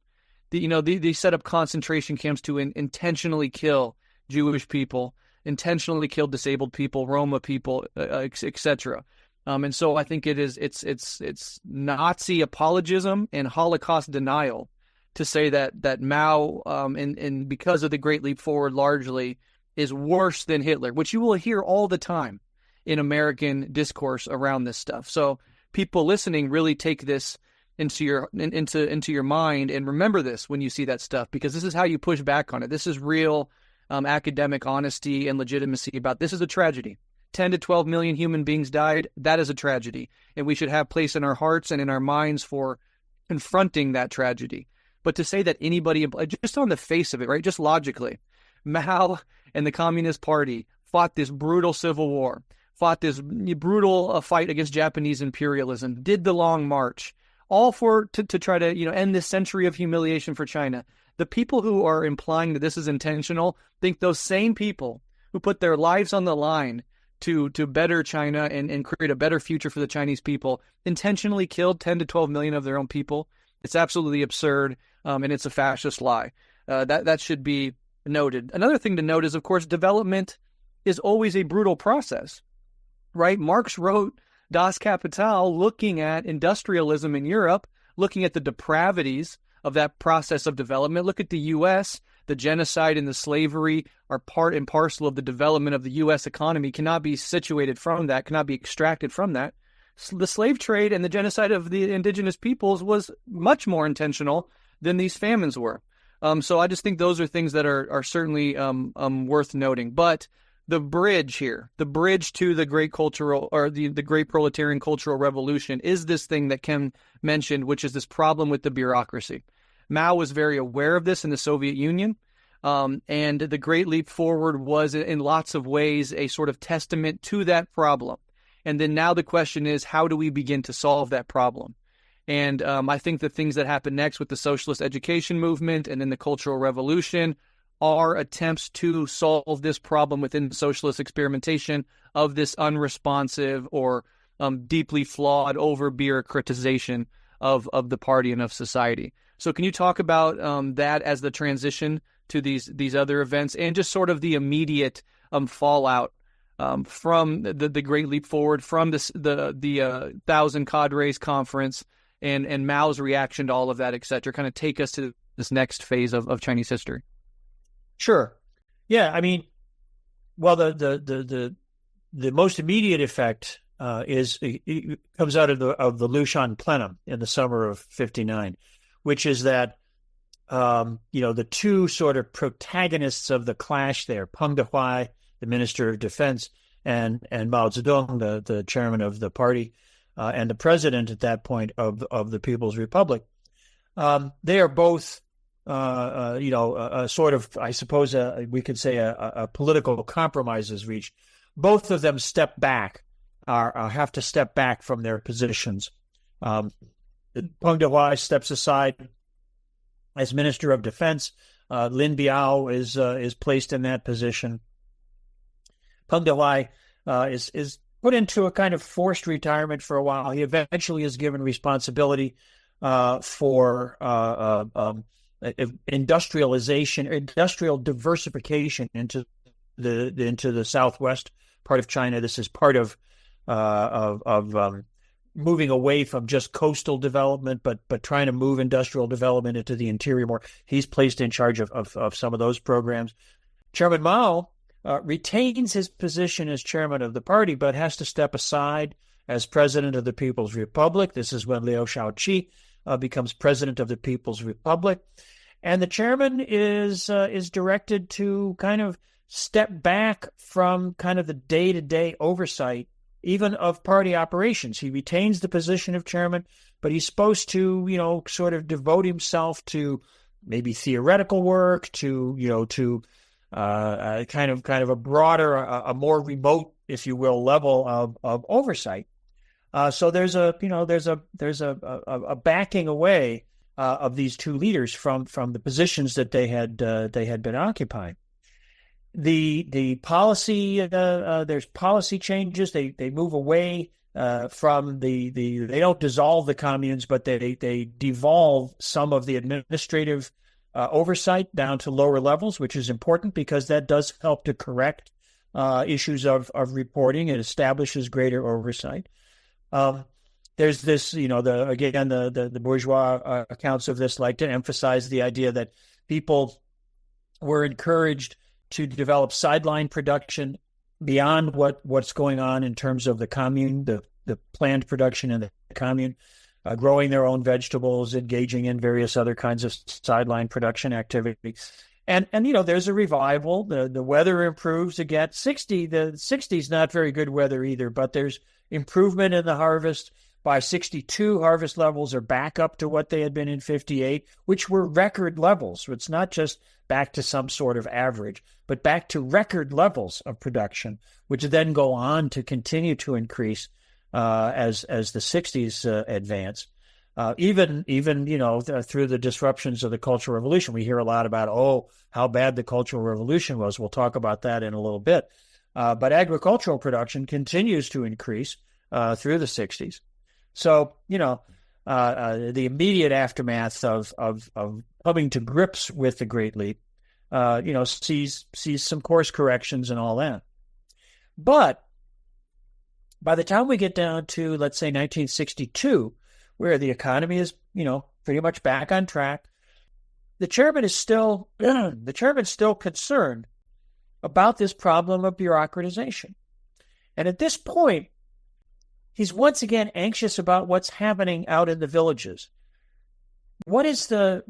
They set up concentration camps to intentionally kill Jewish people, intentionally kill disabled people, Roma people, etc. And so I think it's Nazi apologism and Holocaust denial to say that Mao, and because of the Great Leap Forward largely, is worse than Hitler, which you will hear all the time in American discourse around this stuff. So people listening really take this into your mind and remember this when you see that stuff, because this is how you push back on it. This is real academic honesty and legitimacy about this is a tragedy. 10 to 12 million human beings died. That is a tragedy. And we should have place in our hearts and in our minds for confronting that tragedy. But to say that anybody, just on the face of it, right, just logically, Mao and the Communist Party fought this brutal civil war, fought this brutal fight against Japanese imperialism, did the Long March, all to try to end this century of humiliation for China. The people who are implying that this is intentional think those same people who put their lives on the line to better China and create a better future for the Chinese people intentionally killed 10 to 12 million of their own people. It's absolutely absurd, and it's a fascist lie. That should be noted. Another thing to note is, of course, development is always a brutal process, right? Marx wrote Das Kapital looking at industrialism in Europe, looking at the depravities of that process of development. Look at the U.S. The genocide and the slavery are part and parcel of the development of the U.S. economy, cannot be situated from that, cannot be extracted from that. The slave trade and the genocide of the indigenous peoples was much more intentional than these famines were. So I just think those are things that are certainly worth noting. But the bridge here, the bridge to the great cultural or the great proletarian cultural revolution is this thing that Ken mentioned, which is this problem with the bureaucracy. Mao was very aware of this in the Soviet Union, and the Great Leap Forward was in lots of ways a sort of testament to that problem. And then now the question is, how do we begin to solve that problem? And I think the things that happen next with the socialist education movement and then the Cultural Revolution are attempts to solve this problem within socialist experimentation of this unresponsive or deeply flawed over-bureaucratization of the party and of society. So can you talk about that as the transition to these other events and just sort of the immediate fallout from the Great Leap Forward, from the Thousand Cadres Conference and Mao's reaction to all of that, et cetera? Kind of take us to this next phase of Chinese history. Sure. Yeah. I mean, well, the most immediate effect it comes out of the Lushan plenum in the summer of '59, which is that the two sort of protagonists of the clash there, Peng Dehuai, the Minister of Defense, and Mao Zedong, the chairman of the party, and the president at that point of the People's Republic. They are both, sort of, I suppose, we could say a political compromise is reached. Both of them step back, have to step back from their positions. Peng Dehuai steps aside as Minister of Defense. Lin Biao is placed in that position. Peng Dehuai is put into a kind of forced retirement for a while. He eventually is given responsibility for industrialization, industrial diversification into the southwest part of China. This is part of moving away from just coastal development, but trying to move industrial development into the interior more. He's placed in charge of some of those programs. Chairman Mao retains his position as chairman of the party, but has to step aside as president of the People's Republic. This is when Liu Shaoqi becomes president of the People's Republic. And the chairman is directed to kind of step back from kind of the day-to-day oversight, even of party operations. He retains the position of chairman, but he's supposed to, sort of devote himself to maybe theoretical work, to kind of a broader, a more remote, if you will, level of oversight. So there's a backing away of these two leaders from the positions that they had been occupying. The policy, there's policy changes. They move away from they don't dissolve the communes, but they devolve some of the administrative oversight down to lower levels, which is important because that does help to correct issues of reporting. It establishes greater oversight. There's this, the bourgeois accounts of this like to emphasize the idea that people were encouraged to develop sideline production beyond what's going on in terms of the commune, the planned production in the commune, growing their own vegetables, engaging in various other kinds of sideline production activities. And there's a revival. The weather improves again. The 60s not very good weather either, but there's improvement in the harvest. By 62, harvest levels are back up to what they had been in 58, which were record levels. So it's not just back to some sort of average, but back to record levels of production, which then go on to continue to increase as the 60s advance. Even through the disruptions of the Cultural Revolution, we hear a lot about, how bad the Cultural Revolution was. We'll talk about that in a little bit. But agricultural production continues to increase through the 60s. So, the immediate aftermath of coming to grips with the Great Leap, sees some course corrections and all that. But by the time we get down to, let's say, 1962, where the economy is, pretty much back on track, the chairman's still concerned about this problem of bureaucratization. And at this point, he's once again anxious about what's happening out in the villages. What is the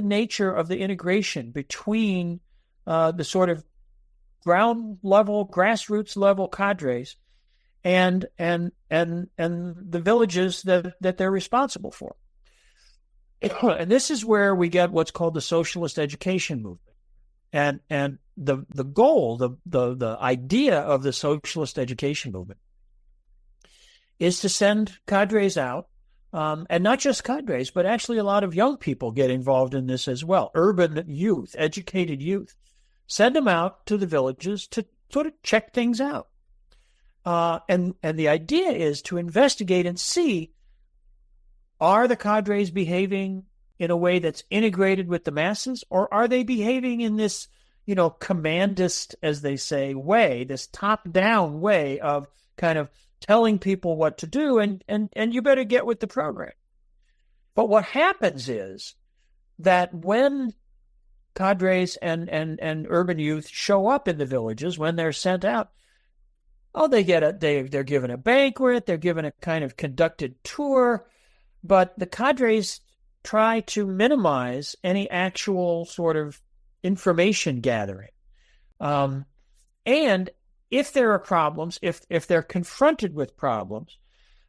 nature of the integration between the sort of ground level, grassroots level cadres and the villages that they're responsible for? And this is where we get what's called the socialist education movement. And the goal, the idea of the socialist education movement is to send cadres out, and not just cadres, but actually a lot of young people get involved in this as well. Urban youth, educated youth, send them out to the villages to sort of check things out. And the idea is to investigate and see, are the cadres behaving in a way that's integrated with the masses, or are they behaving in this, commandist, as they say, way, this top-down way of kind of telling people what to do, and you better get with the program. But what happens is that when cadres and urban youth show up in the villages, when they're sent out, they're given a banquet, they're given a kind of conducted tour, but the cadres try to minimize any actual sort of information gathering. And if there are problems, if they're confronted with problems,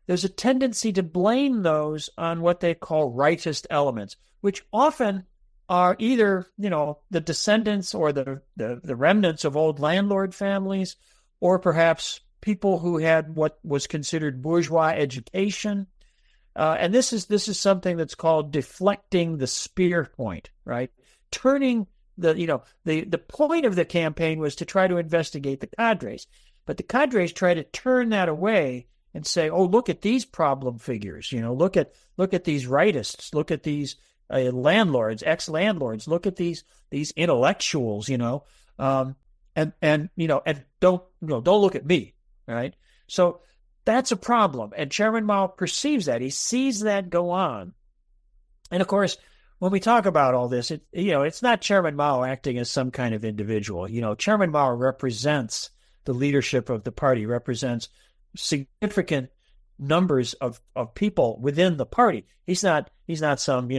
there's a tendency to blame those on what they call rightist elements, which often are either, the descendants or the remnants of old landlord families, or perhaps people who had what was considered bourgeois education. And this is something that's called deflecting the spear point, right? Turning the point of the campaign was to try to investigate the cadres, but the cadres try to turn that away and say, "Oh, look at these problem figures. Look at these rightists. Look at these landlords, ex-landlords. Look at these intellectuals. And don't look at me, right?" So that's a problem, and Chairman Mao perceives that. He sees that go on, and of course, when we talk about all this, it's not Chairman Mao acting as some kind of individual. Chairman Mao represents the leadership of the party, represents significant numbers of people within the party. He's not some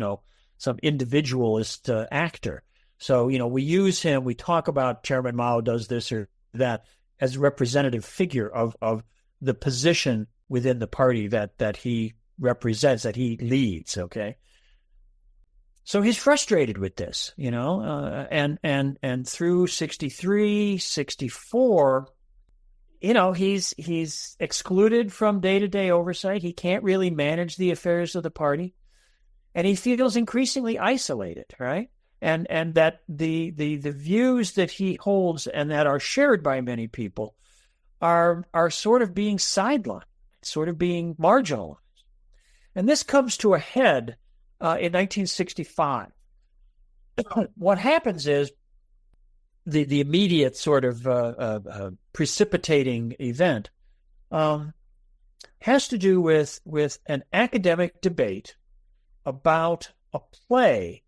individualist actor. So, we use him, we talk about Chairman Mao does this or that as a representative figure of the position within the party that he represents, that he leads, okay? So he's frustrated with this, and through 63, 64, he's excluded from day-to-day oversight. He can't really manage the affairs of the party, and he feels increasingly isolated, right? And that the views that he holds and that are shared by many people are sort of being sidelined, sort of being marginalized. And this comes to a head in 1965. What happens is the immediate sort of precipitating event has to do with an academic debate about a play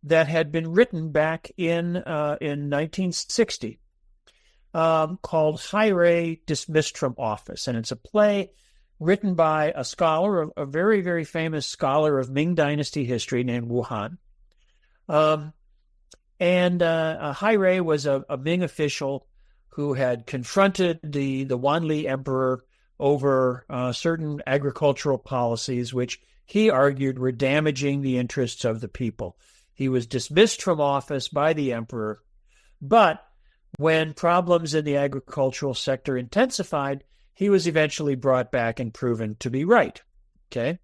that had been written back in 1960 called High Dismissed from Office. And it's a play written by a scholar, a very, very famous scholar of Ming Dynasty history named Wu Han. Hai Rui was a Ming official who had confronted the Wanli emperor over certain agricultural policies, which he argued were damaging the interests of the people. He was dismissed from office by the emperor, but when problems in the agricultural sector intensified, he was eventually brought back and proven to be right. Okay.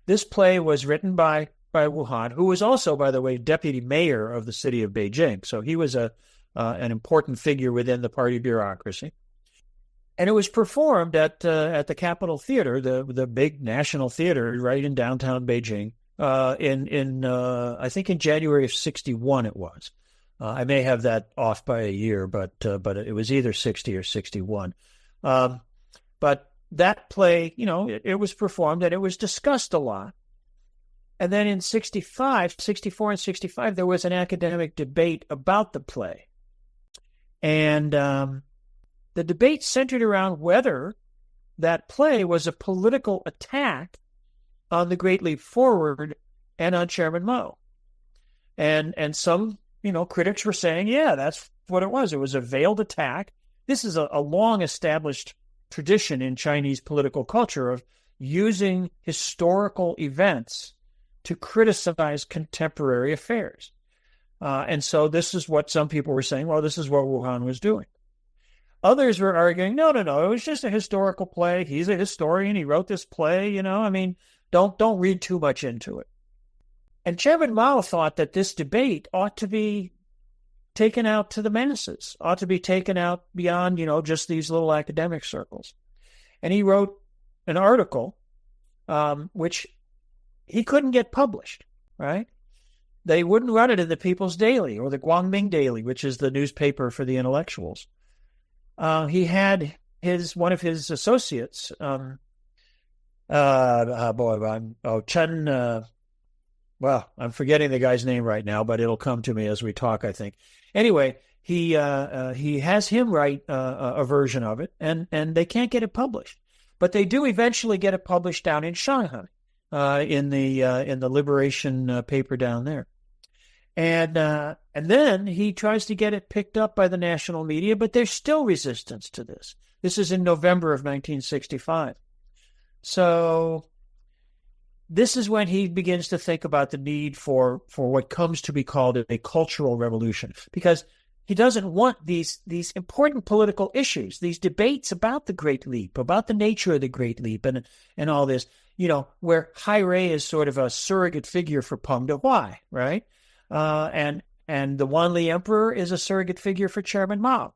This play was written by Wu Han, who was also, by the way, deputy mayor of the city of Beijing. So he was an important figure within the party bureaucracy. And it was performed at the Capitol Theater, the big national theater right in downtown Beijing, I think in January of 61 it was. I may have that off by a year, but it was either 60 or 61. But that play, it was performed and it was discussed a lot. And then in 64 and 65, there was an academic debate about the play. And the debate centered around whether that play was a political attack on the Great Leap Forward and on Chairman Mao. And some, critics were saying, yeah, that's what it was. It was a veiled attack. This is a long-established tradition in Chinese political culture of using historical events to criticize contemporary affairs. And so this is what some people were saying, well, this is what Wu Han was doing. Others were arguing, no, it was just a historical play. He's a historian. He wrote this play, don't read too much into it. And Chairman Mao thought that this debate ought to be taken out to the masses, ought to be taken out beyond, just these little academic circles. And he wrote an article, which he couldn't get published, right? They wouldn't run it in the People's Daily or the Guangming Daily, which is the newspaper for the intellectuals. He had one of his associates, Chen, I'm forgetting the guy's name right now, but it'll come to me as we talk, I think. Anyway, he has him write a version of it, and they can't get it published. But they do eventually get it published down in Shanghai. in the Liberation paper down there. And then he tries to get it picked up by the national media, but there's still resistance to this. This is in November of 1965. So this is when he begins to think about the need for what comes to be called a cultural revolution, because he doesn't want these important political issues, these debates about the Great Leap, about the nature of the Great Leap, and all this, where Hai Rei is sort of a surrogate figure for Peng Dehuai, right? And the Wanli Emperor is a surrogate figure for Chairman Mao,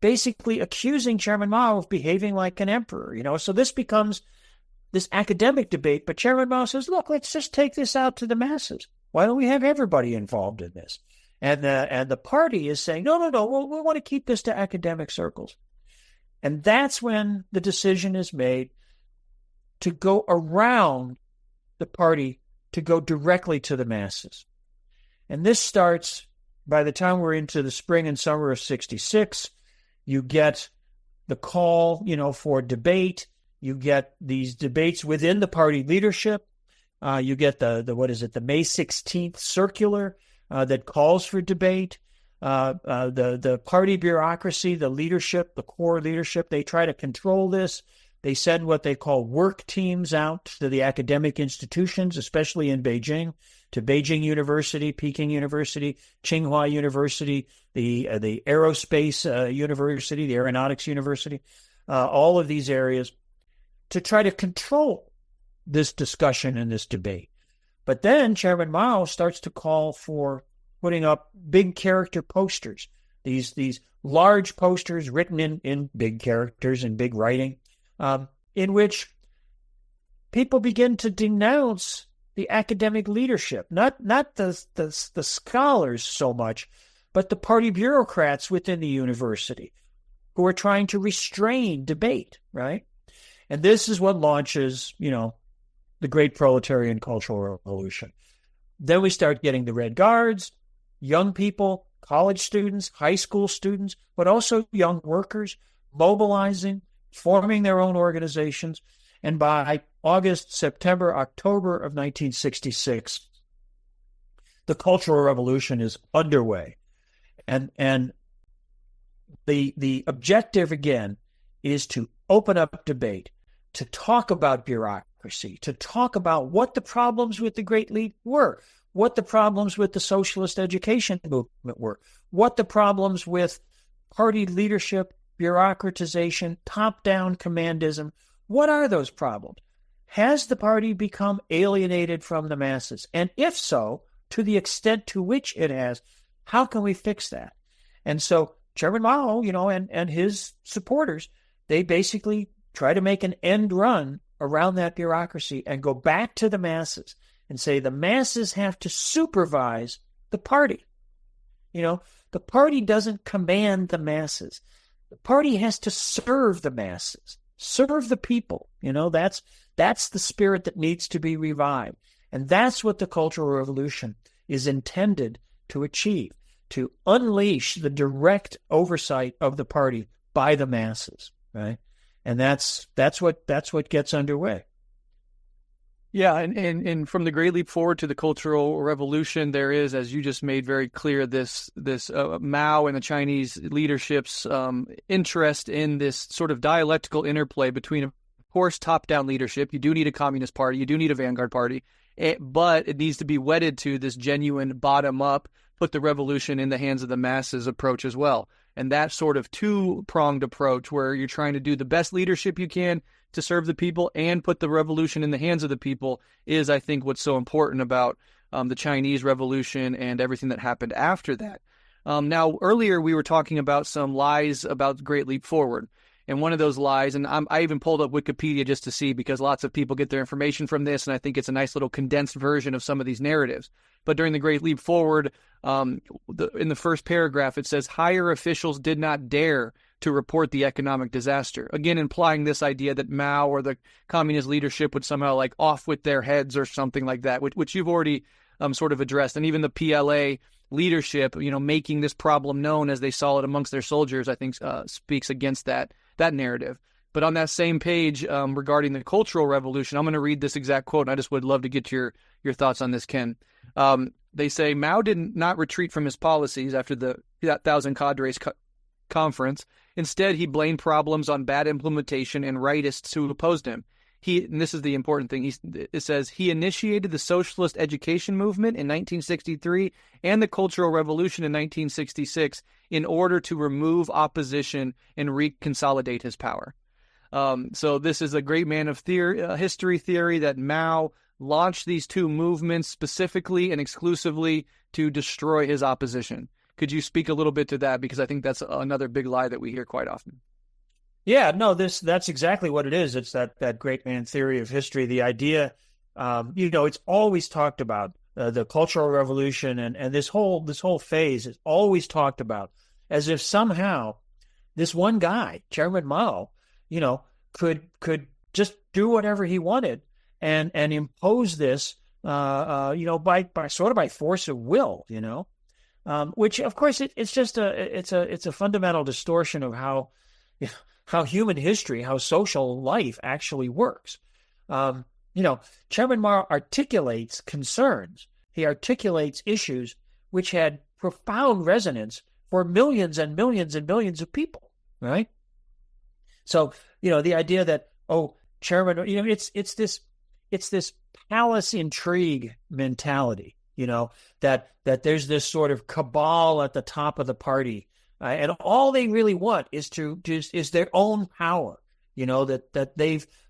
basically accusing Chairman Mao of behaving like an emperor, So this becomes this academic debate, but Chairman Mao says, look, let's just take this out to the masses. Why don't we have everybody involved in this? And the party is saying, no, we want to keep this to academic circles. And that's when the decision is made to go around the party, to go directly to the masses. And this starts by the time we're into the spring and summer of 66. You get the call, for debate. You get these debates within the party leadership. You get the May 16th circular that calls for debate. The party bureaucracy, the leadership, the core leadership, they try to control this. They send what they call work teams out to the academic institutions, especially in Beijing, to Beijing University, Peking University, Tsinghua University, the Aerospace University, the Aeronautics University, all of these areas, to try to control this discussion and this debate. But then Chairman Mao starts to call for putting up big character posters, these large posters written in big characters and big writing, in which people begin to denounce the academic leadership, not the scholars so much, but the party bureaucrats within the university who are trying to restrain debate, right? And this is what launches, the great proletarian cultural revolution. Then we start getting the Red Guards, young people, college students, high school students, but also young workers mobilizing, forming their own organizations. And by August, September, October of 1966, the Cultural Revolution is underway. And the objective, again, is to open up debate, to talk about bureaucracy, to talk about what the problems with the Great Leap were, what the problems with the socialist education movement were, what the problems with party leadership, bureaucratization, top-down commandism, what are those problems? Has the party become alienated from the masses? And if so, to the extent to which it has, how can we fix that? And so Chairman Mao, and his supporters, they basically try to make an end run around that bureaucracy and go back to the masses and say the masses have to supervise the party. The party doesn't command the masses. The party has to serve the masses, serve the people. That's the spirit that needs to be revived. And that's what the Cultural Revolution is intended to achieve, to unleash the direct oversight of the party by the masses, right? And that's what gets underway. Yeah, and from the Great Leap Forward to the Cultural Revolution, there is, as you just made very clear, this Mao and the Chinese leadership's interest in this sort of dialectical interplay between, of course, top-down leadership. You do need a communist party, you do need a vanguard party, but it needs to be wedded to this genuine bottom-up, put the revolution in the hands of the masses approach as well. And that sort of two-pronged approach where you're trying to do the best leadership you can to serve the people and put the revolution in the hands of the people is, I think, what's so important about the Chinese Revolution and everything that happened after that. Now, earlier we were talking about some lies about the Great Leap Forward. And one of those lies, and I even pulled up Wikipedia just to see, because lots of people get their information from this, and I think it's a nice little condensed version of some of these narratives. But during the Great Leap Forward, in the first paragraph, it says, higher officials did not dare to report the economic disaster. Again, implying this idea that Mao or the communist leadership would somehow off with their heads or something like that, which you've already sort of addressed. And even the PLA leadership, making this problem known as they saw it amongst their soldiers, I think speaks against that narrative. But on that same page, regarding the Cultural Revolution, I'm going to read this exact quote, and I just would love to get your thoughts on this, Ken. They say, Mao did not retreat from his policies after that Thousand Cadres conference. Instead, he blamed problems on bad implementation and rightists who opposed him. And this is the important thing, it says, he initiated the socialist education movement in 1963 and the Cultural Revolution in 1966 in order to remove opposition and reconsolidate his power. So this is a great man of history theory that Mao launched these two movements specifically and exclusively to destroy his opposition. Could you speak a little bit to that? Because I think that's another big lie that we hear quite often. Yeah, no, that's exactly what it is. It's that great man theory of history. The idea, it's always talked about, the Cultural Revolution and this whole phase is always talked about as if somehow this one guy, Chairman Mao, could just do whatever he wanted and impose this, by force of will, which of course it's a fundamental distortion of how human history, how social life actually works. Chairman Mao articulates concerns. He articulates issues which had profound resonance for millions and millions and millions of people, right? So, the idea that, Chairman, it's this palace intrigue mentality, that there's this sort of cabal at the top of the party, and all they really want is their own power, that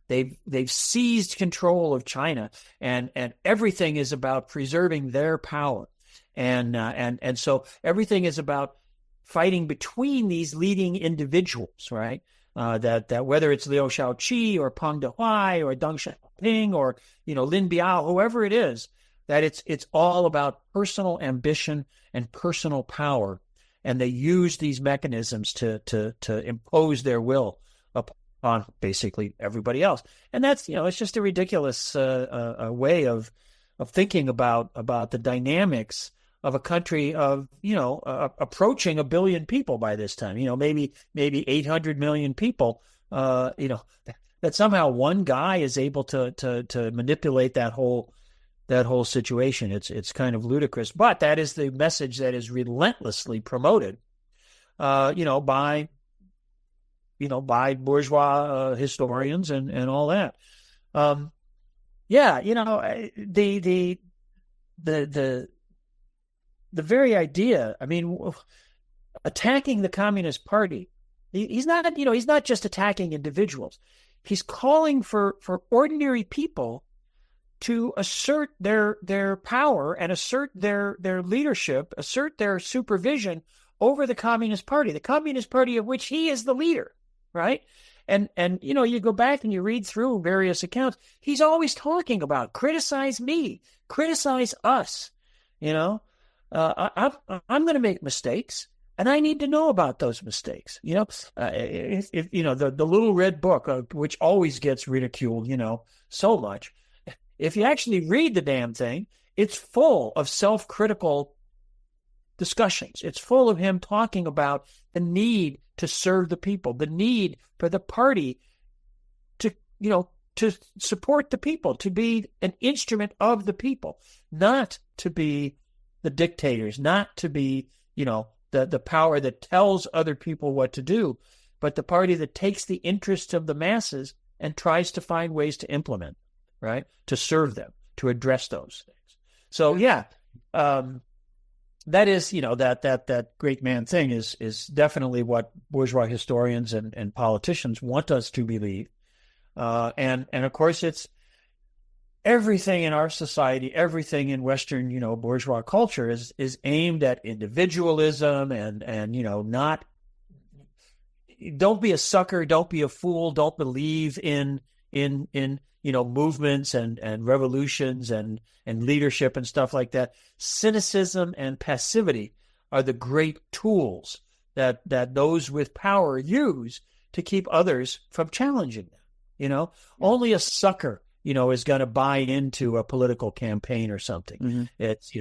they've seized control of China, and everything is about preserving their power, and so everything is about fighting between these leading individuals, right? That whether it's Liu Shaoqi or Peng Dehuai or Deng Xiaoping or Lin Biao, whoever it is, that it's all about personal ambition and personal power, and they use these mechanisms to impose their will upon basically everybody else. And that's it's just a ridiculous a way of thinking about the dynamics of a country of approaching 1 billion people by this time. Maybe 800 million people. That somehow one guy is able to manipulate that whole situation. It's kind of ludicrous, but that is the message that is relentlessly promoted, by bourgeois historians and all that. The very idea, attacking the Communist Party, he's not just attacking individuals. He's calling for ordinary people to assert their power and assert their leadership, assert their supervision over the Communist Party of which he is the leader, right? And you go back and you read through various accounts, he's always talking about criticize me, criticize us, I'm going to make mistakes, and I need to know about those mistakes. If the little red book, which always gets ridiculed, so much. If you actually read the damn thing, it's full of self-critical discussions. It's full of him talking about the need to serve the people, the need for the party to support the people, to be an instrument of the people, not to be the dictators, not to be, the power that tells other people what to do, but the party that takes the interests of the masses and tries to find ways to implement, right? To serve them, to address those things. So, that is, that great man thing is definitely what bourgeois historians and politicians want us to believe. And of course, it's everything in our society, everything in Western, bourgeois culture is aimed at individualism and not, don't be a sucker, don't be a fool, don't believe in movements and revolutions and leadership and stuff like that. Cynicism and passivity are the great tools that those with power use to keep others from challenging them. Only a sucker is going to buy into a political campaign or something. Mm-hmm. It's,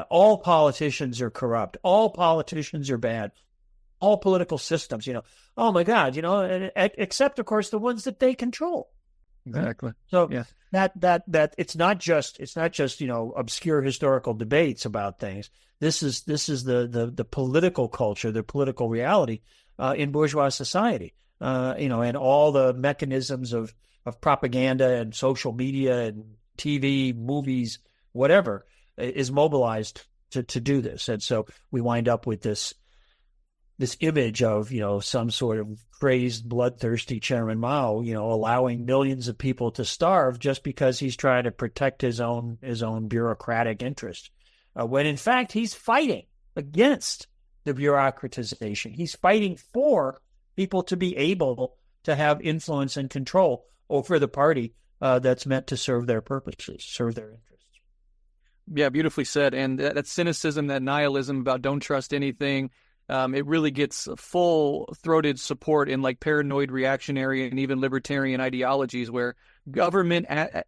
all politicians are corrupt. All politicians are bad. all political systems. Oh my God, except of course the ones that they control. Exactly. So yeah. that it's not just obscure historical debates about things. This is the political culture, the political reality in bourgeois society. And all the mechanisms of propaganda and social media and TV, movies, whatever is mobilized to do this. And so we wind up with this image of, some sort of crazed, bloodthirsty Chairman Mao, allowing millions of people to starve just because he's trying to protect his own bureaucratic interest. When in fact, he's fighting against the bureaucratization. He's fighting for people to be able to have influence and control over the party that's meant to serve their purposes, serve their interests. Yeah, beautifully said. And that cynicism, that nihilism about don't trust anything, it really gets full-throated support in like paranoid reactionary and even libertarian ideologies where government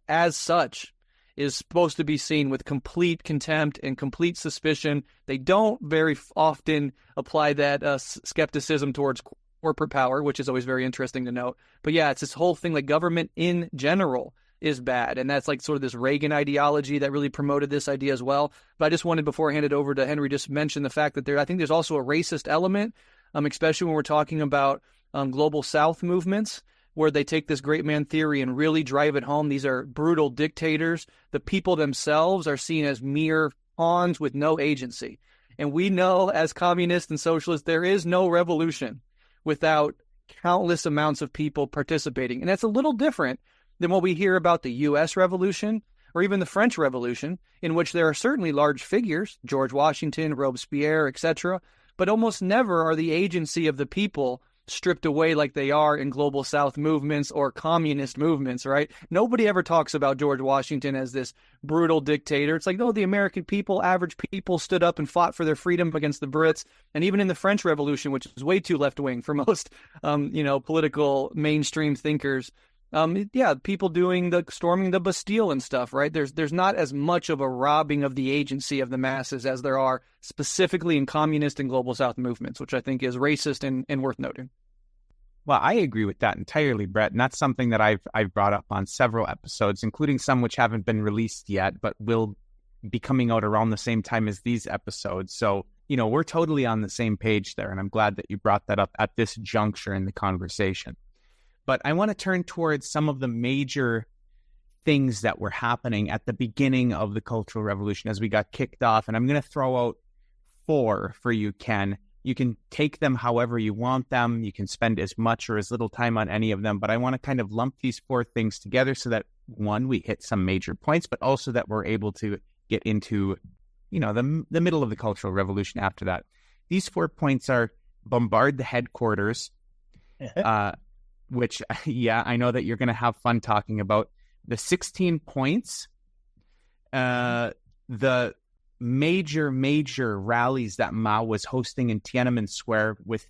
as such is supposed to be seen with complete contempt and complete suspicion. They don't very often apply that skepticism towards corporate power, which is always very interesting to note. But yeah, it's this whole thing like government in general is bad. And that's like sort of this Reagan ideology that really promoted this idea as well. But I just wanted, before I hand it over to Henry, just mention the fact that I think there's also a racist element, especially when we're talking about global South movements, where they take this great man theory and really drive it home. These are brutal dictators. The people themselves are seen as mere pawns with no agency. And we know as communists and socialists, there is no revolution without countless amounts of people participating. And that's a little different than what we hear about the U.S. Revolution or even the French Revolution, in which there are certainly large figures, George Washington, Robespierre, etc., but almost never are the agency of the people stripped away like they are in global South movements or communist movements, right? Nobody ever talks about George Washington as this brutal dictator. It's like, no, the American people, average people, stood up and fought for their freedom against the Brits. And even in the French Revolution, which is way too left-wing for most, political mainstream thinkers, people storming the Bastille and stuff, right? There's not as much of a robbing of the agency of the masses as there are specifically in communist and global South movements, which I think is racist and worth noting. Well, I agree with that entirely, Breht, and that's something that I've brought up on several episodes, including some which haven't been released yet, but will be coming out around the same time as these episodes. So, we're totally on the same page there, and I'm glad that you brought that up at this juncture in the conversation. But I want to turn towards some of the major things that were happening at the beginning of the Cultural Revolution as we got kicked off. And I'm going to throw out 4 for you, Ken. You can take them however you want them. You can spend as much or as little time on any of them. But I want to kind of lump these 4 things together so that, one, we hit some major points, but also that we're able to get into, the middle of the Cultural Revolution after that. These 4 points are bombard the headquarters, which, I know that you're going to have fun talking about. The 16 points, the major rallies that Mao was hosting in Tiananmen Square with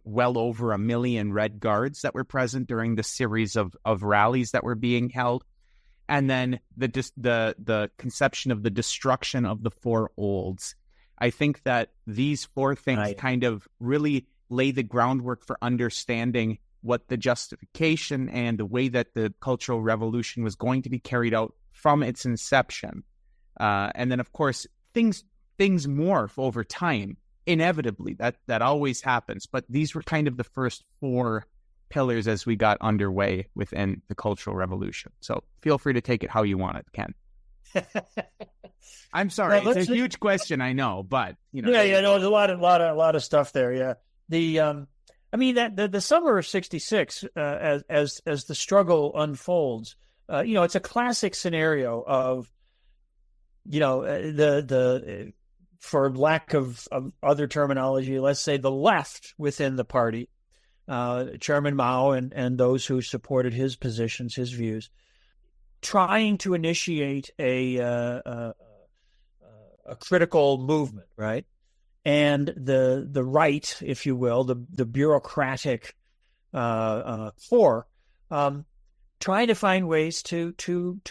well over 1 million Red Guards that were present during the series of rallies that were being held. And then the conception of the destruction of the 4 olds. I think that these 4 things kind of really lay the groundwork for understanding what the justification and the way that the Cultural Revolution was going to be carried out from its inception. And then, of course, things morph over time, inevitably. That always happens. But these were kind of the first 4 pillars as we got underway within the Cultural Revolution. So feel free to take it how you want it, Ken. I'm sorry, it's a huge question, I know, but there's a lot of stuff there. Yeah, the summer of '66, as the struggle unfolds, it's a classic scenario of, the for lack of other terminology, let's say the left within the party, Chairman Mao and those who supported his positions, his views, trying to initiate a critical movement, right? And the right, if you will, the bureaucratic core, trying to find ways to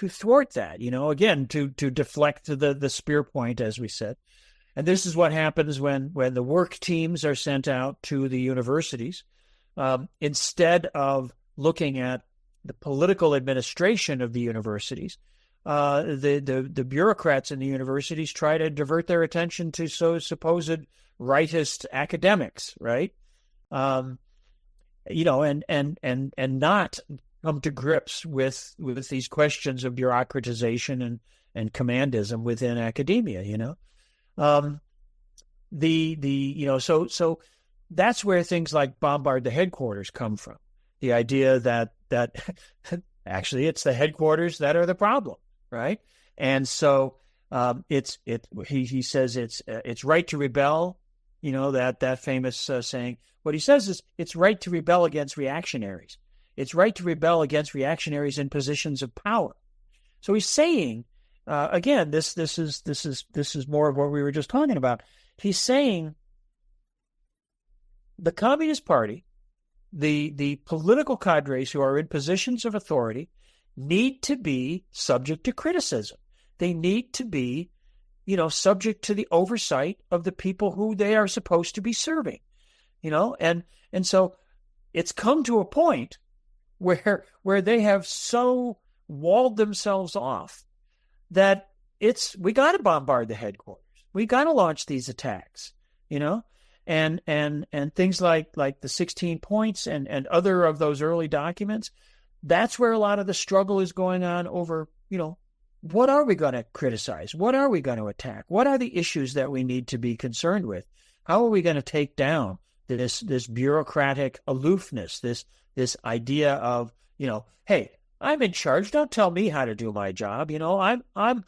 thwart that, again, to deflect the spear point, as we said. And this is what happens when the work teams are sent out to the universities. Instead of looking at the political administration of the universities, the bureaucrats in the universities try to divert their attention to supposed rightist academics, right? And not come to grips with these questions of bureaucratization and commandism within academia. So that's where things like bombard the headquarters come from. The idea that actually it's the headquarters that are the problem, right? And so he says it's right to rebel. That famous saying. What he says is it's right to rebel against reactionaries. It's right to rebel against reactionaries in positions of power. So he's saying, again, this is more of what we were just talking about. He's saying the Communist Party, the political cadres who are in positions of authority, need to be subject to criticism. They need to be, subject to the oversight of the people who they are supposed to be serving. And so it's come to a point where they have so walled themselves off that we got to bombard the headquarters. We got to launch these attacks, and things like the 16 points and other of those early documents. That's where a lot of the struggle is going on over, what are we going to criticize? What are we going to attack? What are the issues that we need to be concerned with? How are we going to take down this bureaucratic aloofness, this idea of, hey, I'm in charge. Don't tell me how to do my job. I'm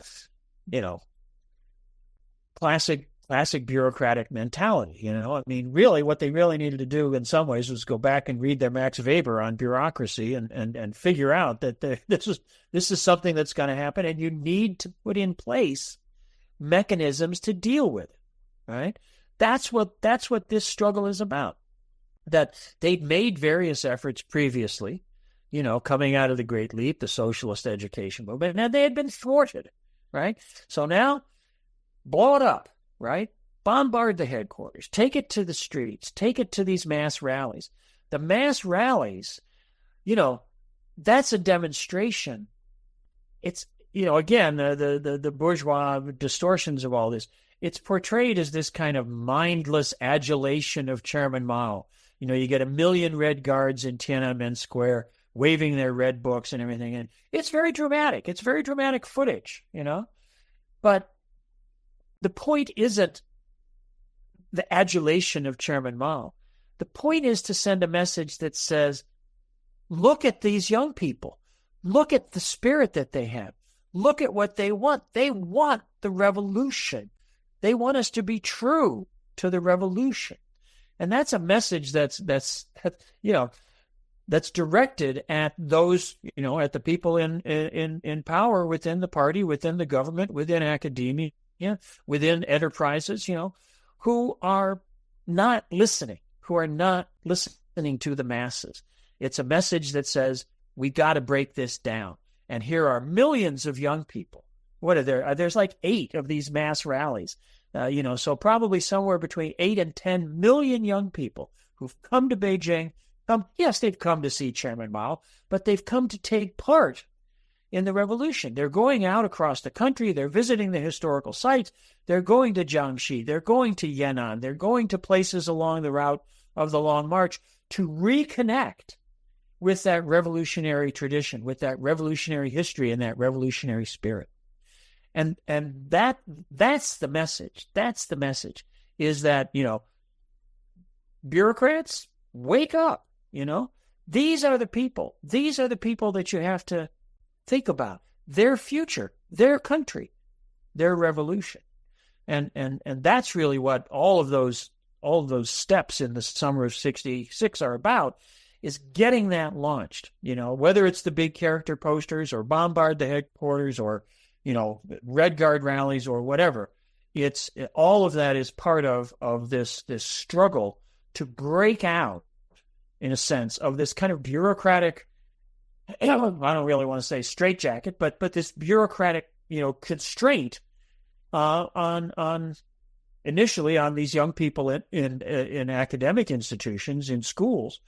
classic bureaucratic mentality. Really what they really needed to do in some ways was go back and read their Max Weber on bureaucracy and figure out that this is something that's going to happen, and you need to put in place mechanisms to deal with it, right? That's what this struggle is about. That they'd made various efforts previously, coming out of the Great Leap, the socialist education movement, and they had been thwarted, right? So now, blow it up, right? Bombard the headquarters, take it to the streets, take it to these mass rallies. The mass rallies, that's a demonstration. It's, again, the bourgeois distortions of all this. It's portrayed as this kind of mindless adulation of Chairman Mao. You get 1 million Red Guards in Tiananmen Square waving their red books and everything. And it's very dramatic. It's very dramatic footage, But the point isn't the adulation of Chairman Mao. The point is to send a message that says, look at these young people. Look at the spirit that they have. Look at what they want. They want the revolution. They want us to be true to the revolution. And that's a message that's directed at those, at the people in power within the party, within the government, within academia, within enterprises, who are not listening to the masses. It's a message that says, we got to break this down. And here are millions of young people. What are there? There's like 8 of these mass rallies. So probably somewhere between 8 and 10 million young people who've come to Beijing. Yes, they've come to see Chairman Mao, but they've come to take part in the revolution. They're going out across the country. They're visiting the historical sites. They're going to Jiangxi. They're going to Yan'an. They're going to places along the route of the Long March to reconnect with that revolutionary tradition, with that revolutionary history and that revolutionary spirit. And that's the message. That's the message, is that, bureaucrats, wake up, These are the people. These are the people that you have to think about. Their future, their country, their revolution. And that's really what all of those steps in the summer of 66 are about, is getting that launched, whether it's the big character posters or bombard the headquarters or, Red Guard rallies or whatever. It's all of that is part of this struggle to break out, in a sense, of this kind of bureaucratic, I don't really want to say straitjacket, but this bureaucratic, constraint on initially on these young people in academic institutions, in schools,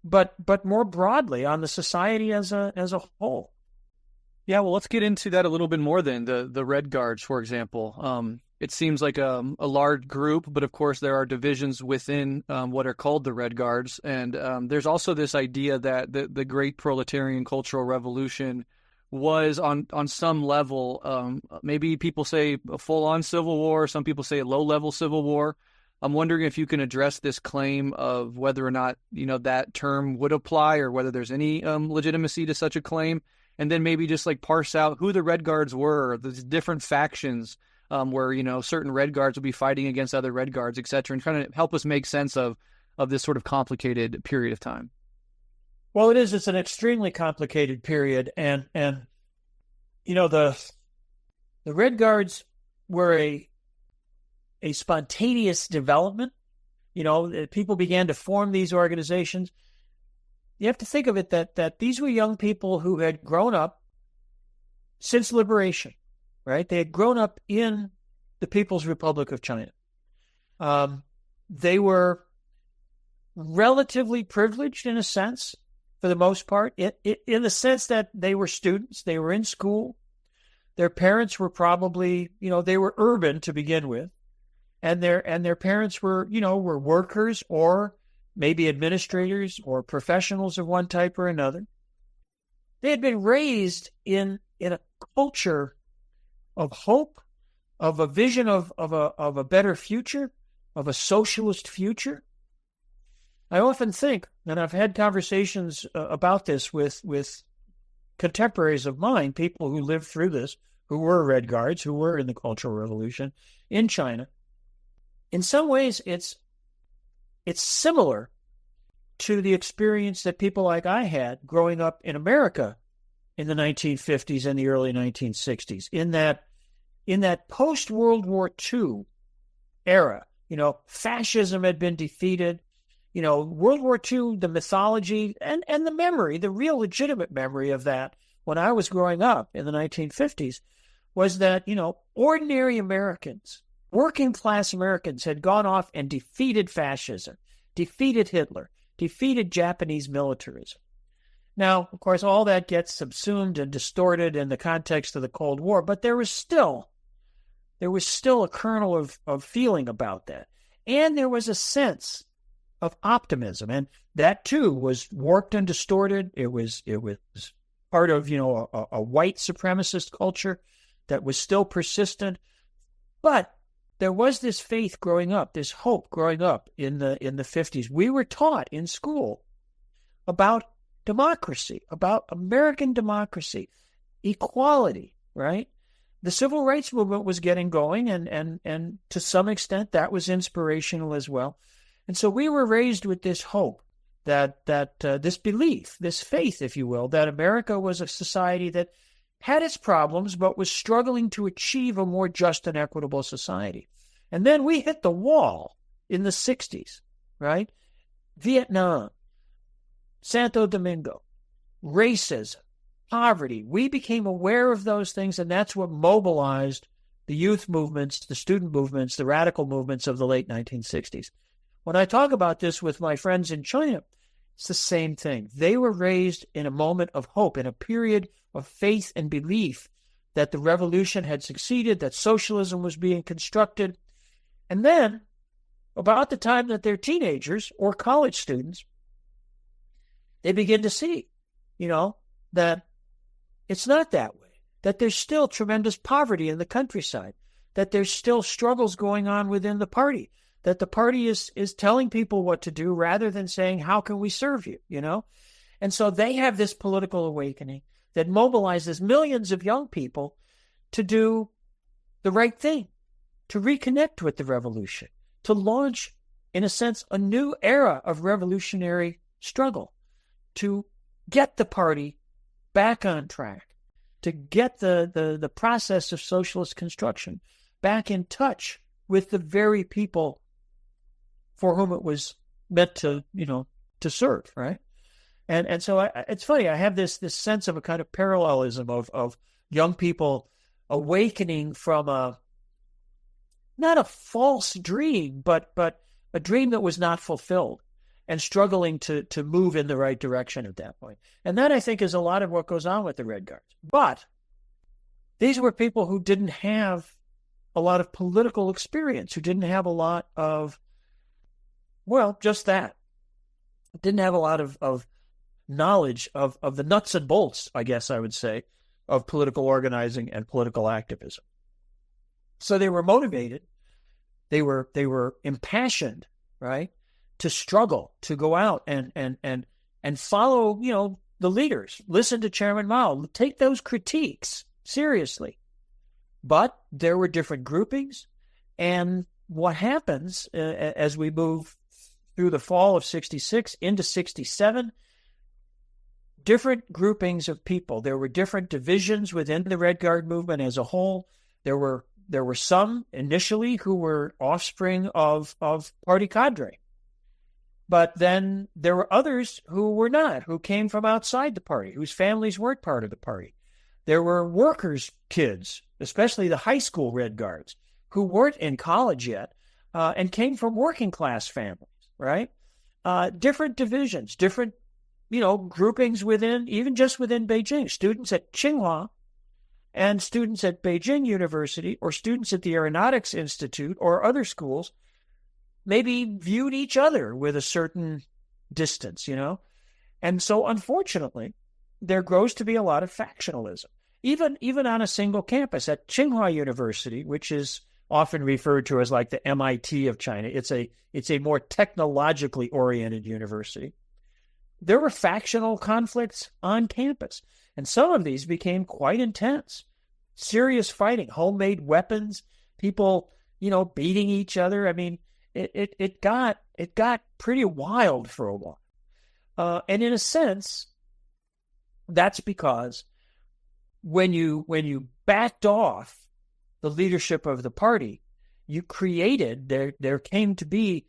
but more broadly on the society as a whole. Yeah, well, let's get into that a little bit more then. The Red Guards, for example. It seems like a large group, but of course there are divisions within what are called the Red Guards. And there's also this idea that the Great Proletarian Cultural Revolution was on some level, maybe people say a full-on civil war, some people say a low-level civil war. I'm wondering if you can address this claim of whether or not, that term would apply or whether there's any legitimacy to such a claim. And then maybe just like parse out who the Red Guards were, the different factions where, certain Red Guards will be fighting against other Red Guards, et cetera, and kind of help us make sense of this sort of complicated period of time. Well, it's an extremely complicated period. And the Red Guards were a spontaneous development. People began to form these organizations. You have to think of it that these were young people who had grown up since liberation, right? They had grown up in the People's Republic of China. They were relatively privileged in a sense, for the most part, in the sense that they were students, they were in school. Their parents were probably, they were urban to begin with, and their parents were, were workers or maybe administrators or professionals of one type or another. They had been raised in a culture of hope, of a vision of a better future, of a socialist future. I often think, and I've had conversations about this with contemporaries of mine, people who lived through this, who were Red Guards, who were in the Cultural Revolution in China. In some ways, it's similar to the experience that people like I had growing up in America in the 1950s and the early 1960s. In that post-World War II era, fascism had been defeated. World War II, the mythology and the memory, the real legitimate memory of that when I was growing up in the 1950s was that, ordinary Americans, working class Americans had gone off and defeated fascism, defeated Hitler, defeated Japanese militarism. Now, of course, all that gets subsumed and distorted in the context of the Cold War, but there was still a kernel of feeling about that. And there was a sense of optimism. And that too was warped and distorted. It was part of, a white supremacist culture that was still persistent. But there was this faith growing up, this hope growing up in the 50s. We were taught in school about democracy, about American democracy, equality, right? The civil rights movement was getting going, and to some extent that was inspirational as well. And so we were raised with this hope that this belief, this faith, if you will, that America was a society that had its problems but was struggling to achieve a more just and equitable society. And then we hit the wall in the 60s, right? Vietnam, Santo Domingo, racism, poverty. We became aware of those things, and that's what mobilized the youth movements, the student movements, the radical movements of the late 1960s. When I talk about this with my friends in China, it's the same thing. They were raised in a moment of hope, in a period of faith and belief that the revolution had succeeded, that socialism was being constructed. And then, about the time that they're teenagers or college students, they begin to see, that it's not that way, that there's still tremendous poverty in the countryside, that there's still struggles going on within the party, that the party is telling people what to do rather than saying, how can we serve you, And so they have this political awakening that mobilizes millions of young people to do the right thing, to reconnect with the revolution, to launch, in a sense, a new era of revolutionary struggle, to get the party back on track, to get the process of socialist construction back in touch with the very people for whom it was meant to serve, right? And so it's funny, I have this sense of a kind of parallelism of young people awakening from not a false dream, but a dream that was not fulfilled and struggling to move in the right direction at that point. And that, I think, is a lot of what goes on with the Red Guards. But these were people who didn't have a lot of political experience, who didn't have a lot of, well, just that. Didn't have a lot of knowledge of the nuts and bolts, I guess I would say, of political organizing and political activism. So they were motivated. They were impassioned, right, to struggle, to go out and follow, the leaders. Listen to Chairman Mao. Take those critiques seriously. But there were different groupings, and what happens as we move through the fall of 66 into 67, different groupings of people. There were different divisions within the Red Guard movement as a whole. There were some initially who were offspring of party cadre. But then there were others who were not, who came from outside the party, whose families weren't part of the party. There were workers' kids, especially the high school Red Guards, who weren't in college yet and came from working class families, right? Different divisions, different, groupings within, even just within Beijing. Students at Tsinghua and students at Beijing University or students at the Aeronautics Institute or other schools maybe viewed each other with a certain distance, And so, unfortunately, there grows to be a lot of factionalism, even on a single campus. At Tsinghua University, which is often referred to as like the MIT of China, it's a more technologically oriented university. There were factional conflicts on campus, and some of these became quite intense. Serious fighting, homemade weapons, people, beating each other. I mean, it got pretty wild for a while. And in a sense, that's because when you backed off the leadership of the party, you created, there came to be,